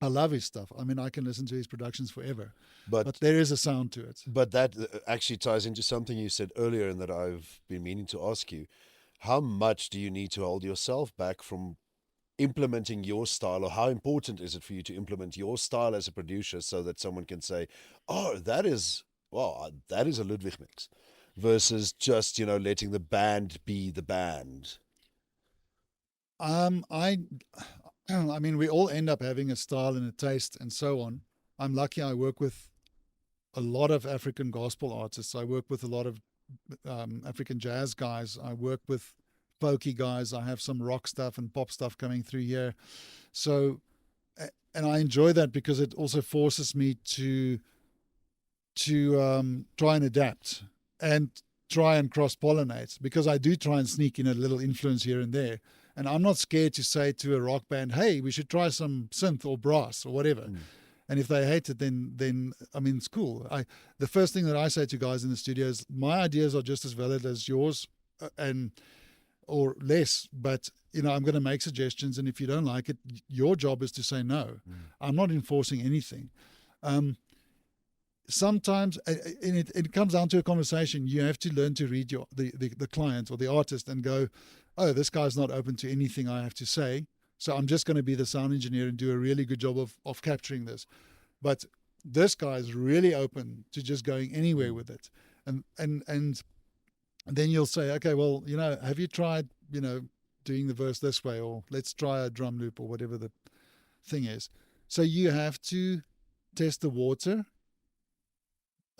I love his stuff. I mean, I can listen to his productions forever, but there is a sound to it. But that actually ties into something you said earlier and that I've been meaning to ask you. How much do you need to hold yourself back from implementing your style, or how important is it for you to implement your style as a producer so that someone can say, oh, that is a Ludwig mix, versus just, letting the band be the band? I mean, we all end up having a style and a taste and so on. I'm lucky I work with a lot of African gospel artists. I work with a lot of African jazz guys. I work with folky guys. I have some rock stuff and pop stuff coming through here. So, and I enjoy that because it also forces me to try and adapt and try and cross-pollinate, because I do try and sneak in a little influence here and there. And I'm not scared to say to a rock band, hey, we should try some synth or brass or whatever. And if they hate it, then I mean, it's cool. The first thing that I say to guys in the studio is, my ideas are just as valid as yours, or less. But I'm going to make suggestions, and if you don't like it, your job is to say no. I'm not enforcing anything. Sometimes, and it comes down to a conversation. You have to learn to read the client or the artist and go, oh, this guy's not open to anything I have to say, so I'm just going to be the sound engineer and do a really good job of capturing this. But this guy is really open to just going anywhere with it. And then you'll say, okay, well, have you tried, doing the verse this way, or let's try a drum loop, or whatever the thing is. So you have to test the water,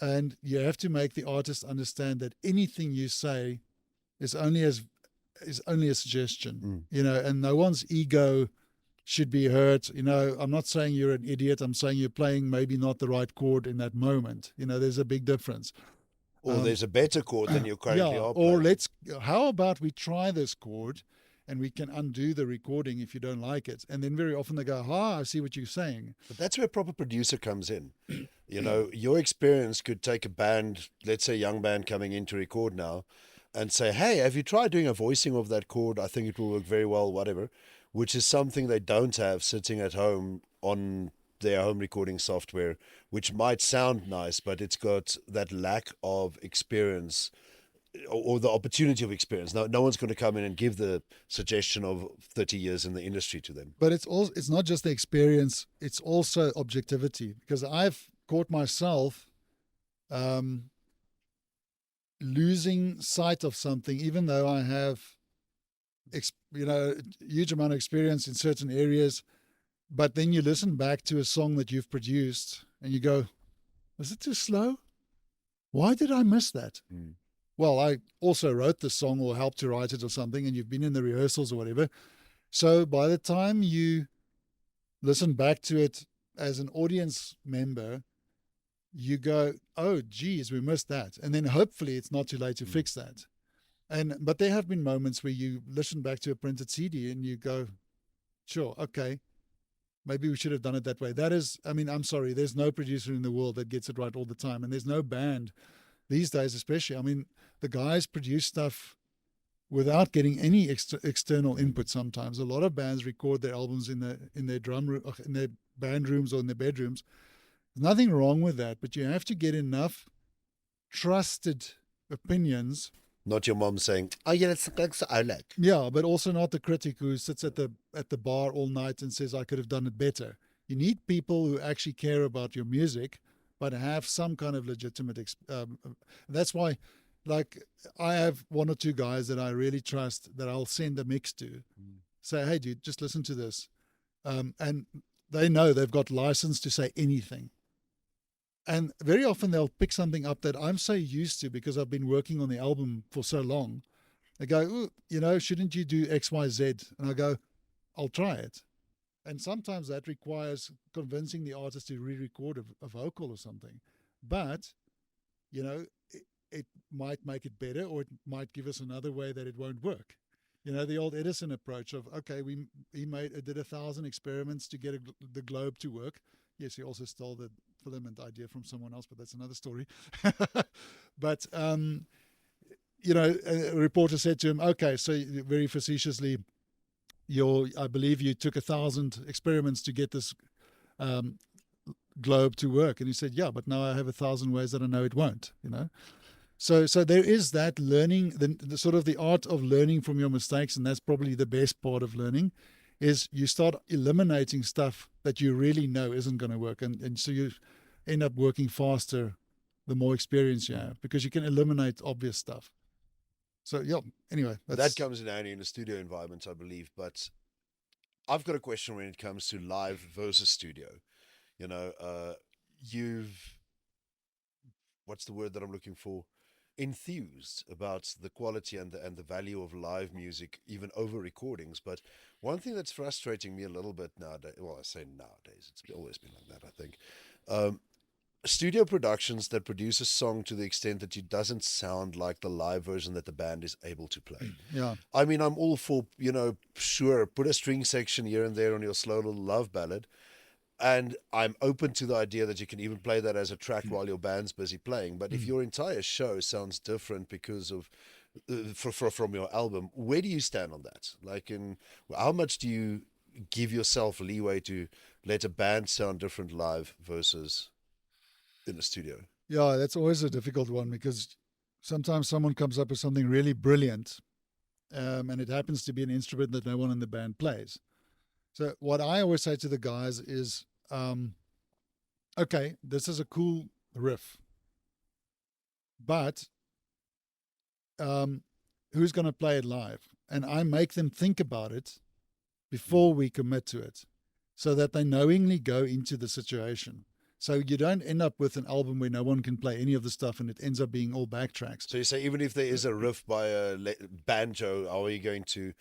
and you have to make the artist understand that anything you say is only a suggestion, and no one's ego should be hurt. I'm not saying you're an idiot. I'm saying you're playing maybe not the right chord in that moment. There's a big difference. Or there's a better chord than you currently are playing. Or how about we try this chord and we can undo the recording if you don't like it. And then very often they go, I see what you're saying. But that's where a proper producer comes in. Your experience could take a band, let's say a young band coming in to record now, and say, hey, have you tried doing a voicing of that chord? I think it will work very well, whatever, which is something they don't have sitting at home on their home recording software, which might sound nice, but it's got that lack of experience or the opportunity of experience. No one's going to come in and give the suggestion of 30 years in the industry to them. But it's not just the experience, it's also objectivity, because I've caught myself losing sight of something, even though I have a huge amount of experience in certain areas. But then you listen back to a song that you've produced and you go, was it too slow? Why did I miss that? Well, I also wrote the song or helped to write it or something, and you've been in the rehearsals or whatever. So by the time you listen back to it as an audience member, you go, oh, geez, we missed that. And then hopefully it's not too late to fix that. But there have been moments where you listen back to a printed CD and you go, sure, okay, maybe we should have done it that way. That is, I'm sorry, there's no producer in the world that gets it right all the time. And there's no band these days, especially. The guys produce stuff without getting any external input sometimes. A lot of bands record their albums in their drum room, in their band rooms or in their bedrooms. There's nothing wrong with that, but you have to get enough trusted opinions. Not your mom saying, oh yeah, that's I like. Yeah, but also not the critic who sits at the bar all night and says, I could have done it better. You need people who actually care about your music, but have some kind of legitimate. That's why, I have one or two guys that I really trust that I'll send a mix to. Say, hey, dude, just listen to this. And they know they've got license to say anything. And very often they'll pick something up that I'm so used to because I've been working on the album for so long. They go, shouldn't you do X, Y, Z? And I go, I'll try it. And sometimes that requires convincing the artist to re-record a vocal or something. But, it might make it better, or it might give us another way that it won't work. The old Edison approach of, okay, he did 1,000 experiments to get the globe to work. Yes, he also stole the filament idea from someone else, but that's another story. But, a reporter said to him, okay, so very facetiously, I believe you took 1,000 experiments to get this globe to work. And he said, yeah, but now I have 1,000 ways that I know it won't, So there is that learning, the sort of the art of learning from your mistakes, and that's probably the best part of learning, is you start eliminating stuff that you really know isn't going to work. And so you end up working faster the more experience you have, because you can eliminate obvious stuff. So, yeah, anyway. That comes in handy in a studio environment, I believe. But I've got a question when it comes to live versus studio. What's the word that I'm looking for? Enthused about the quality and the value of live music, even over recordings. But one thing that's frustrating me a little bit nowadays, well, I say nowadays, it's always been like that, I think. Studio productions that produce a song to the extent that it doesn't sound like the live version that the band is able to play. Yeah. I mean, I'm all for, sure, put a string section here and there on your slow little love ballad. And I'm open to the idea that you can even play that as a track while your band's busy playing. But if your entire show sounds different because of from your album, where do you stand on that? Like, how much do you give yourself leeway to let a band sound different live versus in a studio? Yeah, that's always a difficult one, because sometimes someone comes up with something really brilliant, and it happens to be an instrument that no one in the band plays. So what I always say to the guys is, okay, this is a cool riff, but who's going to play it live? And I make them think about it before we commit to it, so that they knowingly go into the situation. So you don't end up with an album where no one can play any of the stuff and it ends up being all backtracks. So you say even if there is a riff by a banjo, how are you going to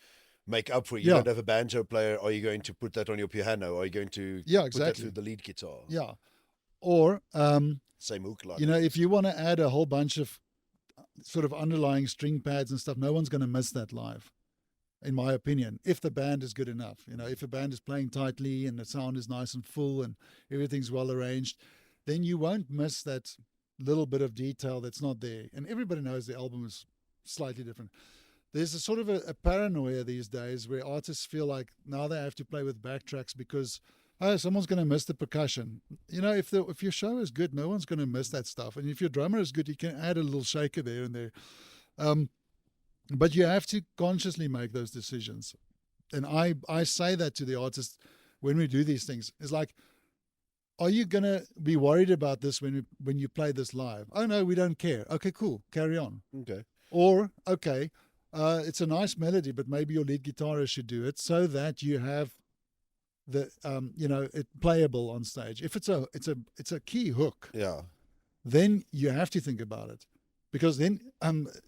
make up for it? You Yeah. don't have a banjo player. Are you going to put that on your piano? Are you going to Yeah, put that exactly. through the lead guitar? Yeah. Or, Same hook line. if you want to add a whole bunch of sort of underlying string pads and stuff, no one's going to miss that live, in my opinion, if the band is good enough. If a band is playing tightly and the sound is nice and full and everything's well arranged, then you won't miss that little bit of detail that's not there. And everybody knows the album is slightly different. There's a sort of a paranoia these days where artists feel like now they have to play with backtracks because, someone's going to miss the percussion. If your show is good, no one's going to miss that stuff. And if your drummer is good, you can add a little shaker there and there. But you have to consciously make those decisions. And I say that to the artists when we do these things. It's like, are you going to be worried about this when you play this live? Oh, no, we don't care. Okay, cool. Carry on. Okay. Or, okay, it's a nice melody, but maybe your lead guitarist should do it so that you have the, it playable on stage. If it's a key hook, Yeah. then you have to think about it. Because then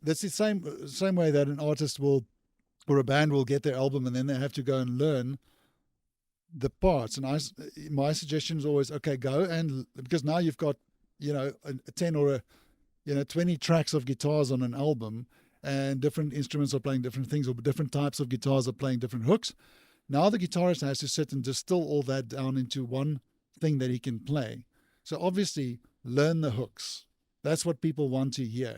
that's the same way that an artist will, or a band will get their album and then they have to go and learn the parts. And my suggestion is always, okay, go and, because now you've got, a 10 or 20 tracks of guitars on an album, and different instruments are playing different things, or different types of guitars are playing different hooks. Now the guitarist has to sit and distill all that down into one thing that he can play. So obviously, learn the hooks. That's what people want to hear.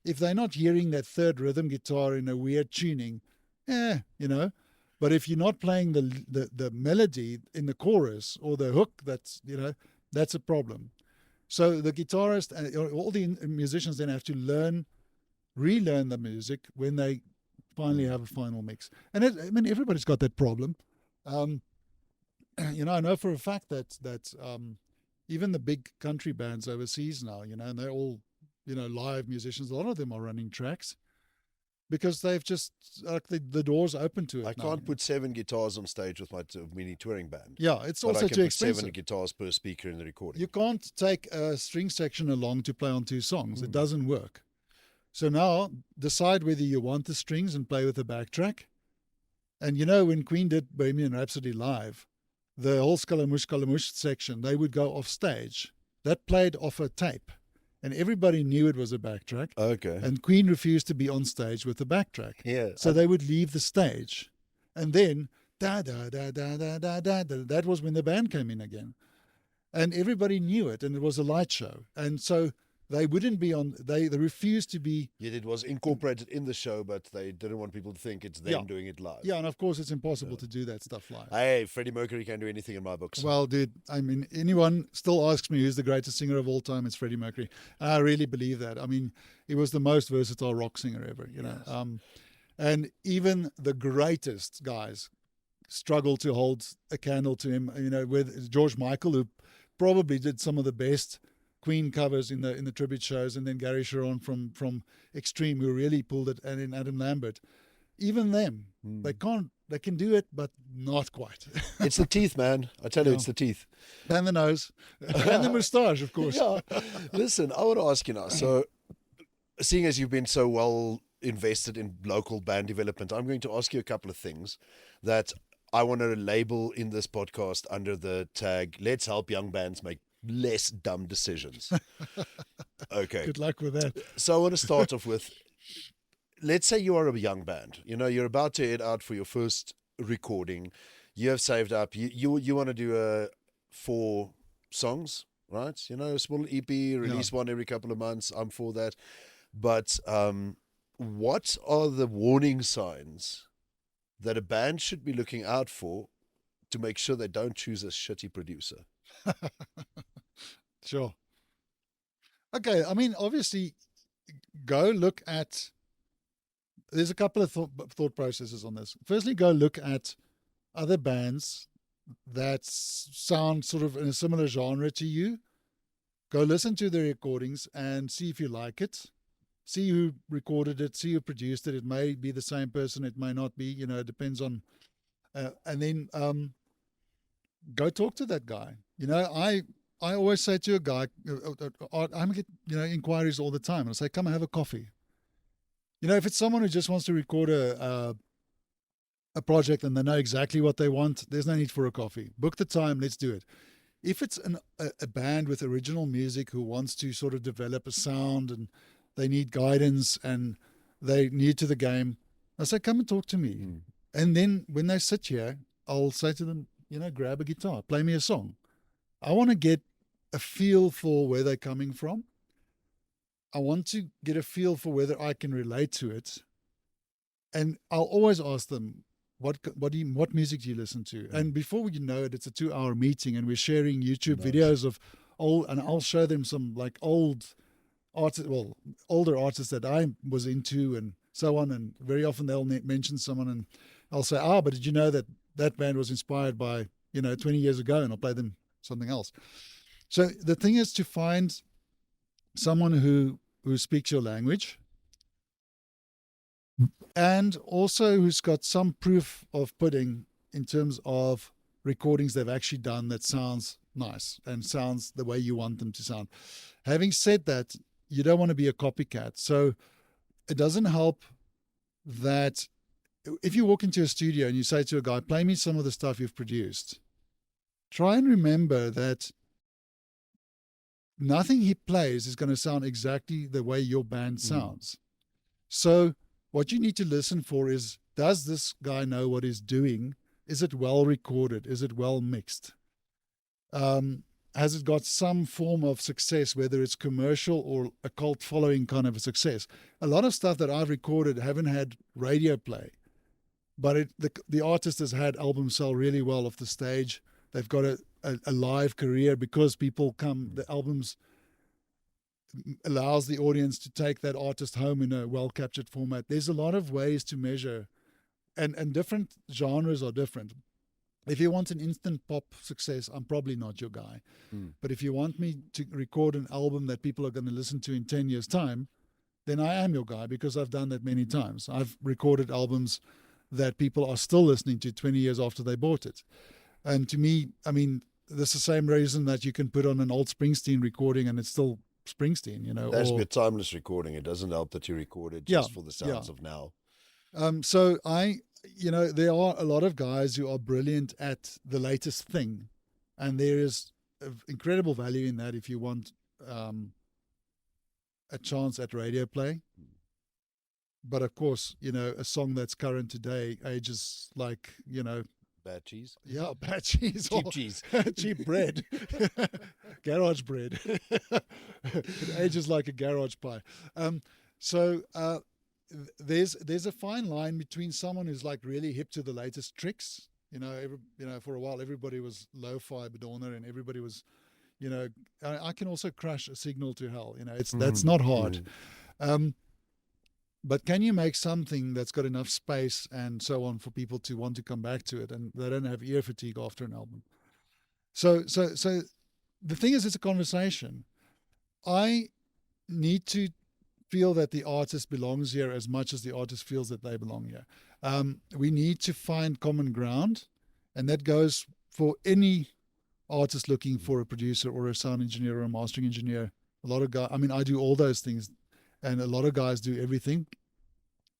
If they're not hearing that third rhythm guitar in a weird tuning, But if you're not playing the melody in the chorus or the hook, that's a problem. So the guitarist and all the musicians then have to relearn the music when they finally have a final mix. And everybody's got that problem. I know for a fact that even the big country bands overseas now, and they're all, live musicians. A lot of them are running tracks because they've just, the door's open to it. I can't put 7 guitars on stage with my mini touring band. Yeah, it's but also I can too put expensive. 7 guitars per speaker in the recording. You can't take a string section along to play on 2 songs. It doesn't work. So now decide whether you want the strings and play with a backtrack. And when Queen did Bohemian Rhapsody live, the whole Scaramouche section, they would go off stage. That played off a tape. And everybody knew it was a backtrack. Okay. And Queen refused to be on stage with the backtrack. Yeah. So they would leave the stage. And then, da da da da da da da da. That was when the band came in again. And everybody knew it, and it was a light show. And so they wouldn't be on. They refused to be. Yet it was incorporated in the show, but they didn't want people to think it's them doing it live. Yeah, and of course it's impossible to do that stuff live. Hey, Freddie Mercury can do anything in my books. Well, dude, I mean, anyone still asks me who's the greatest singer of all time, it's Freddie Mercury. And I really believe that. I mean, he was the most versatile rock singer ever, you know. And even the greatest guys struggle to hold a candle to him, you know, with George Michael, who probably did some of the best Queen covers in the tribute shows, and then Gary Sharon from Extreme, who really pulled it, and then Adam Lambert. Even them, they can do it, but not quite. It's the teeth, man. I tell you, it's the teeth. And the nose. And the moustache, of course. Yeah. Listen, I want to ask you now. So, seeing as you've been so well invested in local band development, I'm going to ask you a couple of things that I want to label in this podcast under the tag, let's help young bands make less dumb decisions. Okay. Good luck with that. So I want to start off with, let's say you are a young band. You know, you're about to head out for your first recording. You have saved up. You want to do 4 songs, right? You know, a small EP, release one every couple of months. I'm for that. But what are the warning signs that a band should be looking out for to make sure they don't choose a shitty producer? Sure. Okay, I mean, obviously, go look at. There's a couple of thought processes on this. Firstly, go look at other bands that sound sort of in a similar genre to you. Go listen to the recordings and see if you like it. See who recorded it, see who produced it. It may be the same person, it may not be, you know, it depends on. And then go talk to that guy. You know, I always say to a guy, I get, you know, inquiries all the time. And I say, come and have a coffee. You know, if it's someone who just wants to record a project and they know exactly what they want, there's no need for a coffee. Book the time, let's do it. If it's a band with original music who wants to sort of develop a sound and they need guidance and they're new to the game, I say, come and talk to me. And then when they sit here, I'll say to them, you know, grab a guitar, play me a song. I want to get a feel for where they're coming from. I want to get a feel for whether I can relate to it. And I'll always ask them, what music do you listen to? And before you know it, it's a 2-hour meeting and we're sharing YouTube videos of and I'll show them some like older artists that I was into and so on. And very often they'll mention someone and I'll say, but did you know that band was inspired by, you know, 20 years ago? And I'll play them something else. So the thing is to find someone who speaks your language and also who's got some proof of pudding in terms of recordings they've actually done that sounds nice and sounds the way you want them to sound. Having said that, you don't want to be a copycat. So it doesn't help that if you walk into a studio and you say to a guy, play me some of the stuff you've produced, try and remember that nothing he plays is going to sound exactly the way your band sounds. So what you need to listen for is, does this guy know what he's doing? Is it well recorded? Is it well mixed? Has it got some form of success, whether it's commercial or a cult following kind of a success? A lot of stuff that I've recorded haven't had radio play, but the artist has had albums sell really well off the stage. They've got a live career because people come, the albums allows the audience to take that artist home in a well-captured format. There's a lot of ways to measure, and different genres are different. If you want an instant pop success, I'm probably not your guy. But if you want me to record an album that people are going to listen to in 10 years' time, then I am your guy because I've done that many times. I've recorded albums that people are still listening to 20 years after they bought it. And to me, I mean, that's the same reason that you can put on an old Springsteen recording and it's still Springsteen, you know. That's a timeless recording. It doesn't help that you recorded just for the sounds of now. So there are a lot of guys who are brilliant at the latest thing, and there is incredible value in that if you want a chance at radio play. But of course, you know, a song that's current today ages like, you know, bad cheese. Yeah, bad cheese. Cheap cheese. Cheap bread. garage bread. It ages like a garage pie. So there's a fine line between someone who's like really hip to the latest tricks. For a while everybody was lo-fi Bedorner and everybody was, I can also crush a signal to hell. That's not hard. But can you make something that's got enough space and so on for people to want to come back to it and they don't have ear fatigue after an album? So the thing is, it's a conversation. I need to feel that the artist belongs here as much as the artist feels that they belong here. We need to find common ground, and that goes for any artist looking for a producer or a sound engineer or a mastering engineer. A lot of guys, I do all those things, and a lot of guys do everything.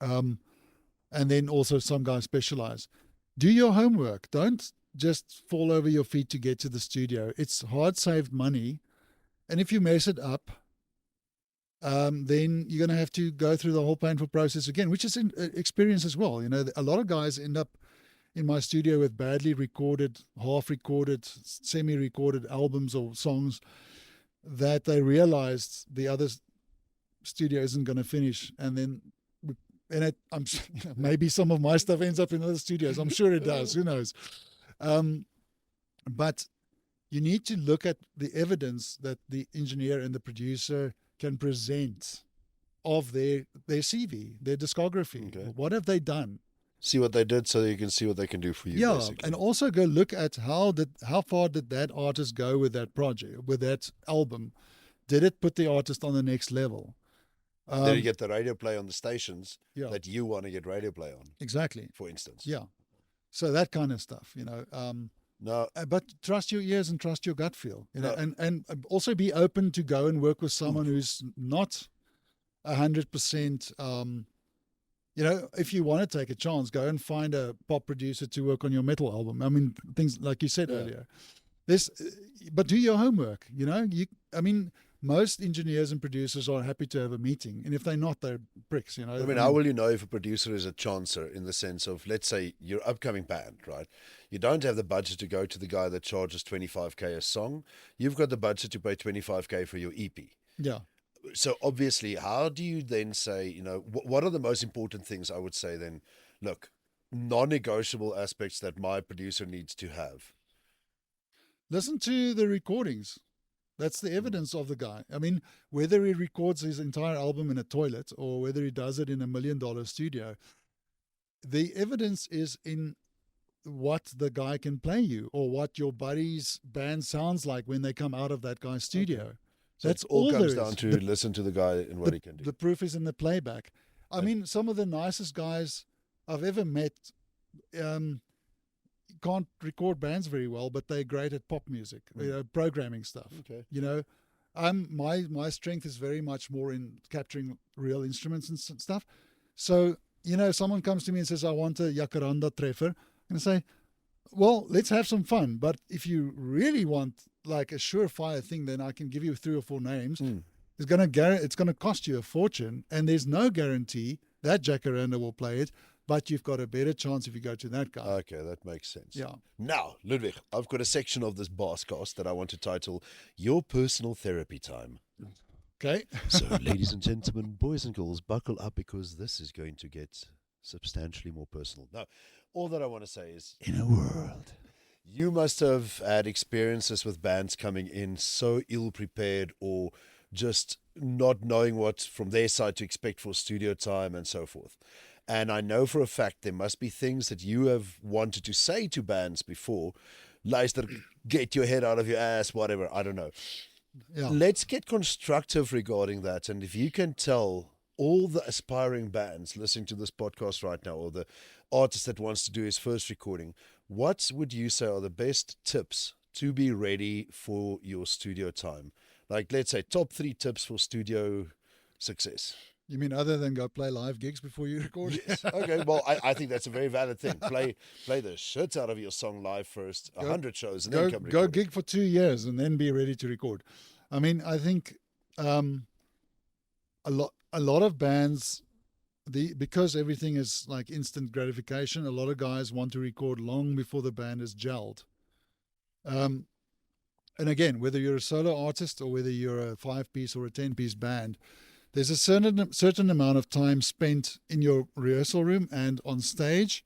And then also some guys specialize. Do your homework. Don't just fall over your feet to get to the studio. It's hard saved money. And if you mess it up, then you're going to have to go through the whole painful process again, which is an experience as well. A lot of guys end up in my studio with badly recorded, half-recorded, semi-recorded albums or songs that they realized the other studio isn't going to finish. And then, maybe some of my stuff ends up in other studios. I'm sure it does. Who knows? But you need to look at the evidence that the engineer and the producer can present of their CV, their discography. Okay. What have they done? See what they did so you can see what they can do for you. Yeah, basically. And also go look at how far did that artist go with that project, with that album? Did it put the artist on the next level? Did you get the radio play on the stations that you want to get radio play on? Exactly. For instance. Yeah. So that kind of stuff, No, but trust your ears and trust your gut feel, and also be open to go and work with someone who's not 100%. If you want to take a chance, go and find a pop producer to work on your metal album. Things like you said earlier. But do your homework. Most engineers and producers are happy to have a meeting, and if they're not, they're pricks. How will you know if a producer is a chancer in the sense of, let's say, your upcoming band, right? You don't have the budget to go to the guy that charges $25K a song. You've got the budget to pay $25K for your EP. Yeah. So obviously, how do you then say, what are the most important things? I would say then, look, non-negotiable aspects that my producer needs to have. Listen to the recordings. That's the evidence of the guy. Whether he records his entire album in a toilet or whether he does it in $1 million studio, the evidence is in what the guy can play you or what your buddy's band sounds like when they come out of that guy's studio. Okay. So that's all comes down to listen to the guy and what he can do. The proof is in the playback. Some of the nicest guys I've ever met can't record bands very well, but they're great at pop music, programming stuff. Okay. My strength is very much more in capturing real instruments and stuff. So, someone comes to me and says, I want a Jacaranda treffer. I'm going to say, well, let's have some fun. But if you really want like a surefire thing, then I can give you 3 or 4 names. It's going to cost you a fortune, and there's no guarantee that Jacaranda will play it. But you've got a better chance if you go to that guy. Okay, that makes sense. Yeah. Now, Ludwig, I've got a section of this Baascast that I want to title Your Personal Therapy Time. Okay. So, ladies and gentlemen, boys and girls, buckle up because this is going to get substantially more personal. Now, all that I want to say is, in a world, you must have had experiences with bands coming in so ill-prepared or just not knowing what from their side to expect for studio time and so forth. And I know for a fact there must be things that you have wanted to say to bands before. Luister, get your head out of your ass, whatever. I don't know. Yeah. Let's get constructive regarding that. And if you can tell all the aspiring bands listening to this podcast right now, or the artist that wants to do his first recording, what would you say are the best tips to be ready for your studio time? Like, let's say top 3 tips for studio success. You mean other than go play live gigs before you record? Yes. Okay, well, I think that's a very valid thing. Play the shit out of your song live first, 100 shows, and then come record. Go gig for 2 years and then be ready to record. I think a lot of bands, because everything is like instant gratification, a lot of guys want to record long before the band is gelled. and again, whether you're a solo artist or whether you're a 5-piece or a 10-piece band, there's a certain amount of time spent in your rehearsal room and on stage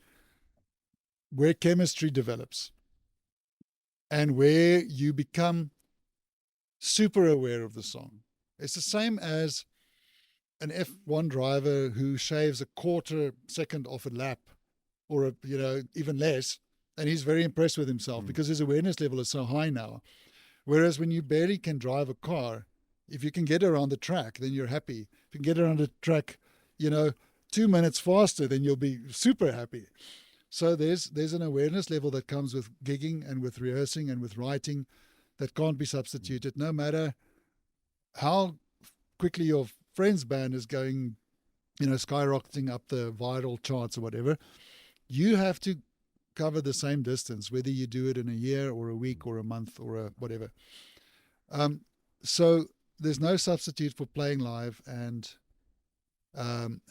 where chemistry develops and where you become super aware of the song. It's the same as an F1 driver who shaves a quarter second off a lap, or even less, and he's very impressed with himself because his awareness level is so high now. Whereas when you barely can drive a car, if you can get around the track, then you're happy. If you can get around the track, 2 minutes faster, then you'll be super happy. So there's an awareness level that comes with gigging and with rehearsing and with writing that can't be substituted, no matter how quickly your friend's band is going, skyrocketing up the viral charts or whatever. You have to cover the same distance, whether you do it in a year or a week or a month or whatever. So there's no substitute for playing live and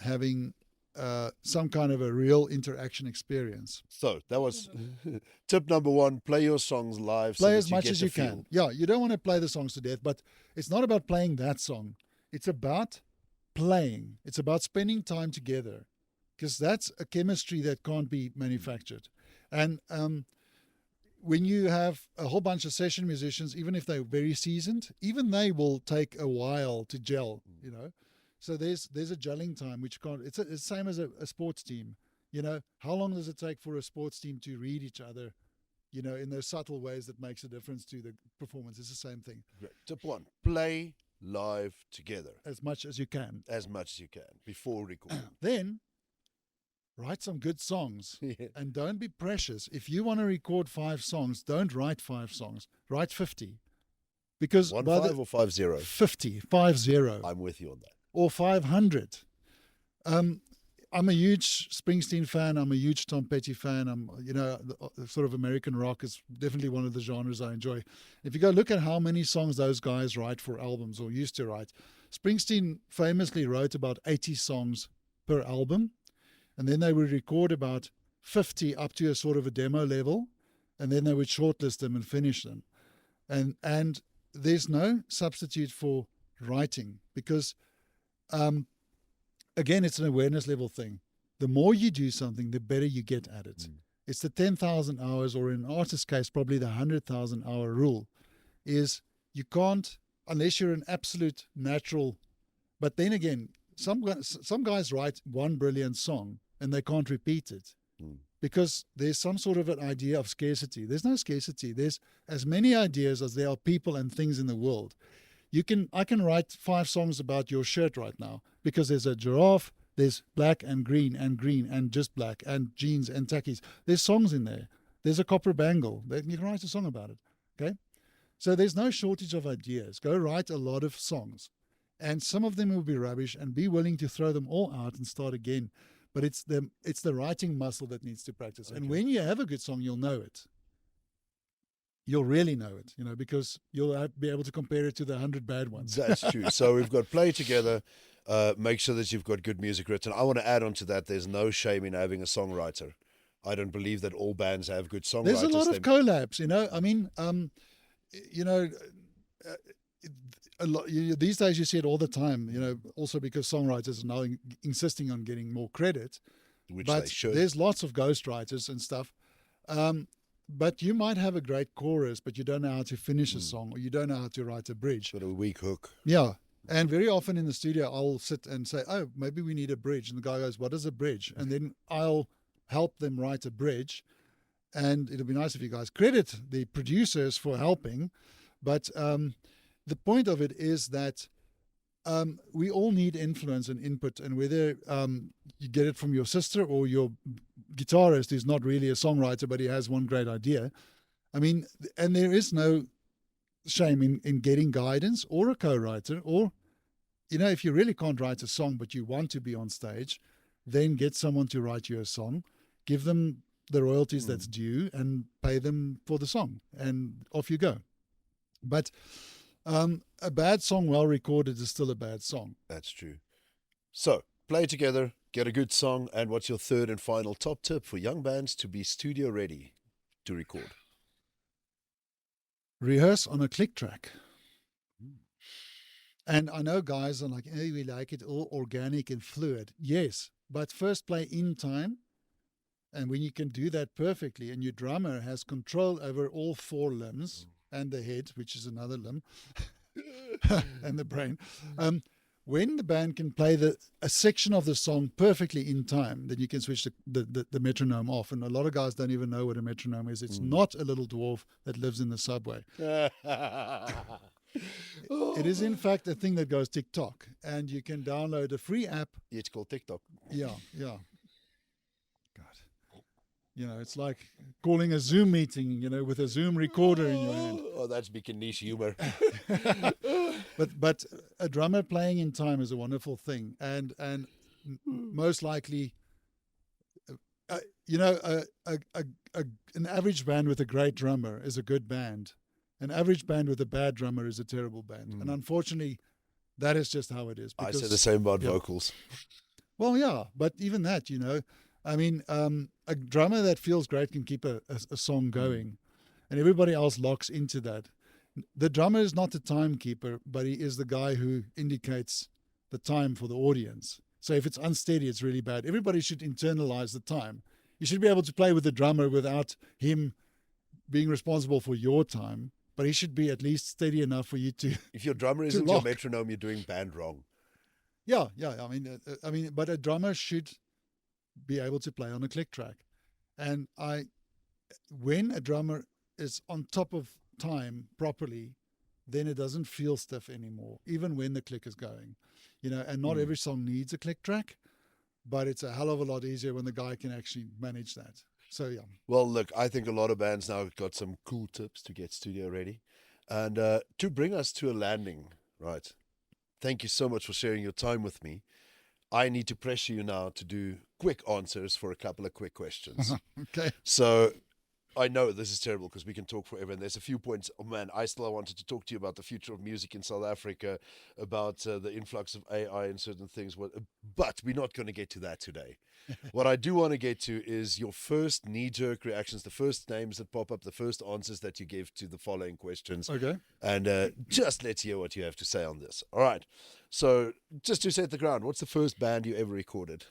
having some kind of a real interaction experience. So that was tip number 1, play your songs live. Play as much as you can. Yeah, you don't want to play the songs to death, but it's not about playing that song. It's about playing. It's about spending time together, because that's a chemistry that can't be manufactured. And when you have a whole bunch of session musicians, even if they're very seasoned, even they will take a while to gel, So there's a gelling time, which can't. It's the same as a sports team. How long does it take for a sports team to read each other, in those subtle ways that makes a difference to the performance? It's the same thing. Great. Tip 1, play live together. As much as you can. As much as you can before recording. Then write some good songs and don't be precious. If you want to record 5 songs, don't write 5 songs. Write 50. Because 1 5 or 5 0? 50, 50. I'm with you on that. Or 500. I'm a huge Springsteen fan. I'm a huge Tom Petty fan. I'm, sort of American rock is definitely one of the genres I enjoy. If you go look at how many songs those guys write for albums or used to write, Springsteen famously wrote about 80 songs per album. And then they would record about 50 up to a sort of a demo level. And then they would shortlist them and finish them. And there's no substitute for writing, because again, it's an awareness level thing. The more you do something, the better you get at it. It's the 10,000 hours, or in an artist's case, probably the 100,000 hour rule, is you can't, unless you're an absolute natural. But then again, some guys write one brilliant song and they can't repeat it because there's some sort of an idea of scarcity. There's no scarcity. There's as many ideas as there are people and things in the world. I can write 5 songs about your shirt right now, because there's a giraffe, there's black and green and just black, and jeans and tackies. There's songs in there. There's a copper bangle. You can write a song about it. Okay? So there's no shortage of ideas. Go write a lot of songs. And some of them will be rubbish, and be willing to throw them all out and start again. But it's the writing muscle that needs to practice. Okay. And when you have a good song, you'll know it. You'll really know it, because you'll be able to compare it to the 100 bad ones. That's true. So we've got play together. Make sure that you've got good music written. I want to add on to that. There's no shame in having a songwriter. I don't believe that all bands have good songwriters. There's a lot of collabs, I mean, these days you see it all the time, also because songwriters are now insisting on getting more credit. Which but they should. There's lots of ghostwriters and stuff. But you might have a great chorus, but you don't know how to finish a song, or you don't know how to write a bridge. Got a weak hook. Yeah. And very often in the studio, I'll sit and say, oh, maybe we need a bridge. And the guy goes, what is a bridge? And then I'll help them write a bridge. And it'll be nice if you guys credit the producers for helping. But the point of it is that we all need influence and input. And whether you get it from your sister or your guitarist who's not really a songwriter, but he has one great idea. I mean, and there is no shame in getting guidance or a co-writer, or, if you really can't write a song, but you want to be on stage, then get someone to write you a song, give them the royalties that's due, and pay them for the song, and off you go. But a bad song well recorded is still a bad song. That's true. So play together, get a good song, and what's your third and final top tip for young bands to be studio ready to record? Rehearse on a click track. And I know guys are like, hey, we like it all organic and fluid. Yes, but first play in time. And when you can do that perfectly, and your drummer has control over all 4 limbs and the head, which is another limb, and the brain, when the band can play a section of the song perfectly in time, then you can switch the metronome off. And a lot of guys don't even know what a metronome is. It's not a little dwarf that lives in the subway. It is, in fact, a thing that goes tick-tock. And you can download a free app. It's called TikTok. Yeah. God. It's like calling a Zoom meeting, with a Zoom recorder in your hand. Oh, that's big niche humor. But a drummer playing in time is a wonderful thing, and most likely, an average band with a great drummer is a good band. An average band with a bad drummer is a terrible band, and unfortunately, that is just how it is. I say the same about vocals. Well, yeah, but even that, I mean, a drummer that feels great can keep a song going, and everybody else locks into that. The drummer is not the timekeeper, but he is the guy who indicates the time for the audience. So if it's unsteady, it's really bad. Everybody should internalize the time. You should be able to play with the drummer without him being responsible for your time, but he should be at least steady enough for you to. If your drummer isn't your metronome, you're doing band wrong. Yeah. I mean, but a drummer should be able to play on a click track, and when a drummer is on top of time properly, then it doesn't feel stiff anymore, even when the click is going, and not every song needs a click track, but it's a hell of a lot easier when the guy can actually manage that. So, yeah. Well, look, I think a lot of bands now got some cool tips to get studio ready. And to bring us to a landing, right? Thank you so much for sharing your time with me. I need to pressure you now to do quick answers for a couple of quick questions. Okay. So I know this is terrible because we can talk forever, and there's a few points. Oh man, I still wanted to talk to you about the future of music in South Africa, about the influx of AI and certain things. But we're not going to get to that today. What I do want to get to is your first knee-jerk reactions, the first names that pop up, the first answers that you give to the following questions. Okay. And just let's hear what you have to say on this. All right. So just to set the ground, what's the first band you ever recorded?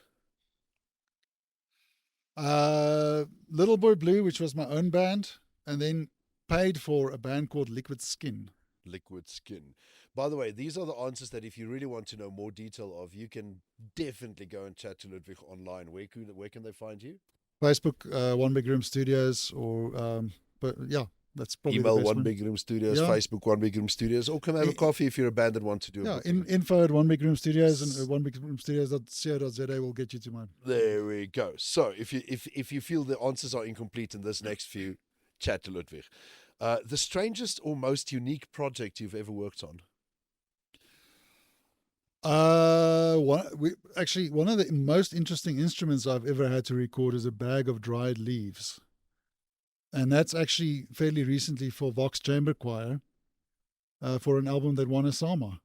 Little Boy Blue, which was my own band, and then paid for a band called Liquid Skin. Liquid Skin. By the way, these are the answers that if you really want to know more detail of, you can definitely go and chat to Ludwig online. Where can they find you? Facebook, One Big Room Studios, or but yeah, that's probably email the best One Big Room Studios, Facebook One Big Room Studios, or come have a coffee if you're a band that wants to do it. Info at One Big Room Studios, and onebigroomstudios.co.za will get you to mine. There we go. So if you feel the answers are incomplete in this next few, chat to Ludwig. The strangest or most unique project you've ever worked on? One of the most interesting instruments I've ever had to record is a bag of dried leaves. And that's actually fairly recently for Vox Chamber Choir, for an album that won a SAMA,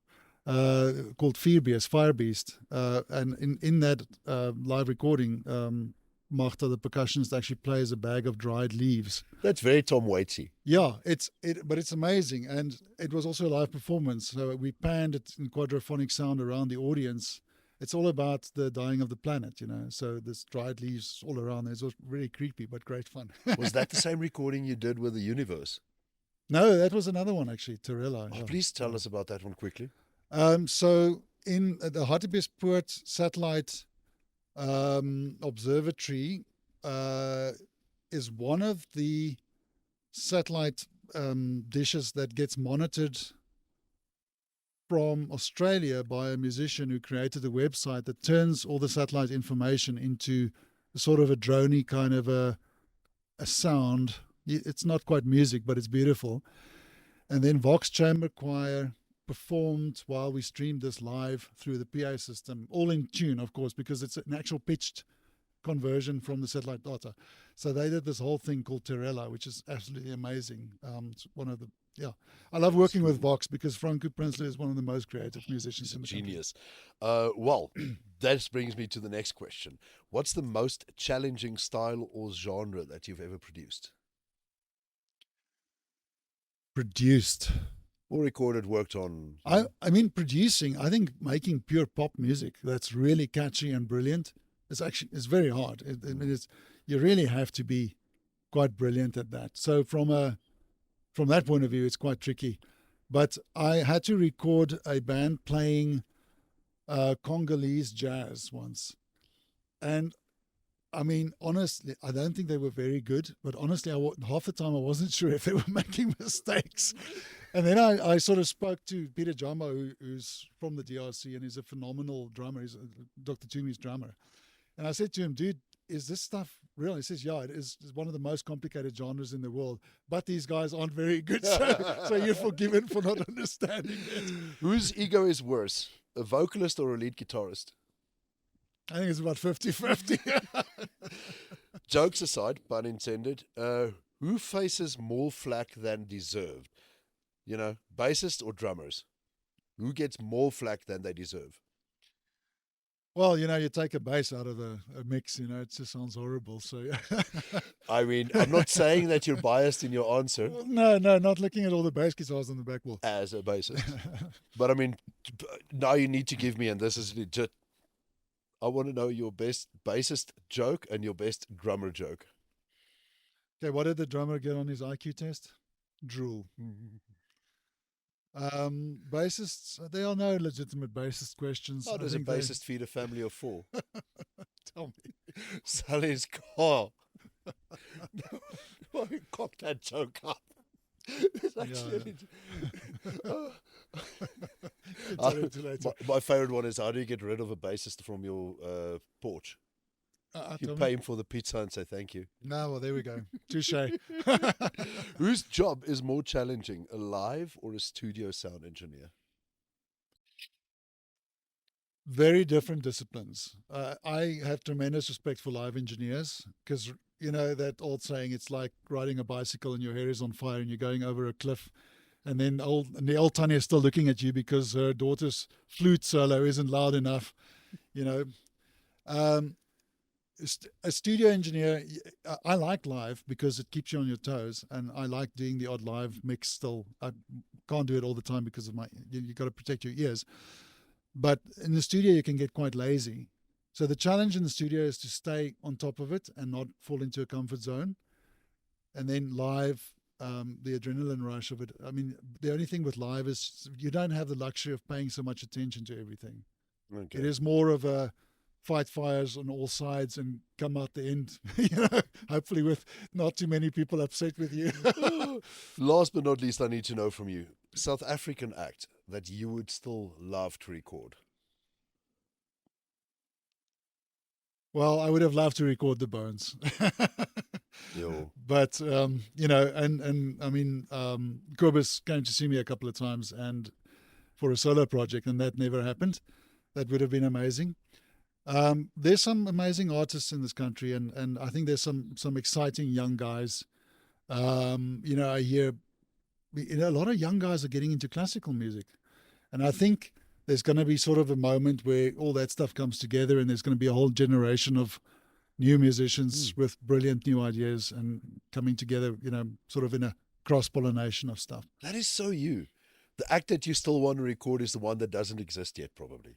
called Fire Beast. And in that live recording, Martha, the percussionist, actually plays a bag of dried leaves. That's very Tom Waitsy. Yeah, but it's amazing. And it was also a live performance. So we panned it in quadraphonic sound around the audience. It's all about the dying of the planet, So there's dried leaves all around. It was really creepy, but great fun. Was that the same recording you did with the Universe? No, that was another one, actually, Torella. Oh, yeah. Please tell us about that one quickly. So in the Hartbeespoort satellite observatory is one of the satellite dishes that gets monitored from Australia by a musician who created a website that turns all the satellite information into sort of a droney kind of a sound. It's not quite music, but it's beautiful. And then Vox Chamber Choir performed while we streamed this live through the PA system, all in tune, of course, because it's an actual pitched conversion from the satellite data. So they did this whole thing called Terella, which is absolutely amazing. It's one of the I love working with Vox because Franco Prinsloo is one of the most creative musicians in the genius. Well, that brings me to the next question. What's the most challenging style or genre that you've ever produced? produced. Or recorded, worked on. I mean, producing, I think making pure pop music that's really catchy and brilliant, it's very hard. I mean, you really have to be quite brilliant at that. So from that point of view, it's quite tricky. But I had to record a band playing Congolese jazz once. And I mean, honestly, I don't think they were very good. But honestly, half the time I wasn't sure if they were making mistakes. And then I sort of spoke to Peter Jamo, who's from the DRC and he's a phenomenal drummer. He's Dr. Toomey's drummer. And I said to him, dude, is this stuff real? He says, yeah, it is. It's one of the most complicated genres in the world. But these guys aren't very good. So you're forgiven for not understanding it. Whose ego is worse, a vocalist or a lead guitarist? I think it's about 50-50. Jokes aside, pun intended, who faces more flack than deserved? You know, bassists or drummers? Who gets more flack than they deserve? Well, you know, you take a bass out of a mix, you know, it just sounds horrible. So, I mean, I'm not saying that you're biased in your answer. No, not looking at all the bass guitars on the back wall. As a bassist. But I mean, now you need to give me, and this is legit, I want to know your best bassist joke and your best drummer joke. Okay, what did the drummer get on his IQ test? Drool. Bassists, there are no legitimate bassist questions. How does a bassist feed a family of 4? Tell me. Sally's car. Why cock that joke up? It's actually my favorite one is, how do you get rid of a bassist from your porch? You pay him for the pizza and say thank you. No, well, there we go. Touche. Whose job is more challenging, a live or a studio sound engineer? Very different disciplines. I have tremendous respect for live engineers because, you know, that old saying, it's like riding a bicycle and your hair is on fire and you're going over a cliff. And then the old Tanya is still looking at you because her daughter's flute solo isn't loud enough, you know. A studio engineer, I like live because it keeps you on your toes, and I like doing the odd live mix still. I can't do it all the time because of you got to protect your ears. But in the studio, you can get quite lazy. So the challenge in the studio is to stay on top of it and not fall into a comfort zone. And then live, the adrenaline rush of it. I mean, the only thing with live is you don't have the luxury of paying so much attention to everything. Okay. It is more of a fight fires on all sides and come out the end, you know, hopefully with not too many people upset with you. Last but not least, I need to know from you, South African act that you would still love to record. Well, I would have loved to record the Bones. Yo. But, you know, and I mean, Kobus came to see me a couple of times and for a solo project, and that never happened. That would have been amazing. There's some amazing artists in this country, and I think there's some exciting young guys. You know, I hear a lot of young guys are getting into classical music, and I think there's going to be sort of a moment where all that stuff comes together, and there's going to be a whole generation of new musicians with brilliant new ideas and coming together, you know, sort of in a cross-pollination of stuff. That is so you. The act that you still want to record is the one that doesn't exist yet, probably.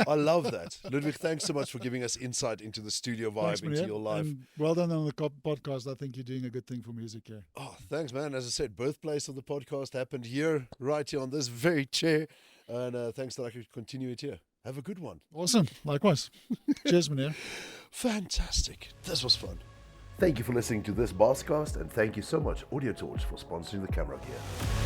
I love that. Ludwig, thanks so much for giving us insight into the studio vibe, into your life. And well done on the podcast. I think you're doing a good thing for music here. Oh, thanks, man. As I said, birthplace of the podcast happened here, right here on this very chair. And thanks that I could continue it here. Have a good one. Awesome. Likewise. Cheers, man. Fantastic. This was fun. Thank you for listening to this Baascast, and thank you so much Audio Torch for sponsoring the camera gear.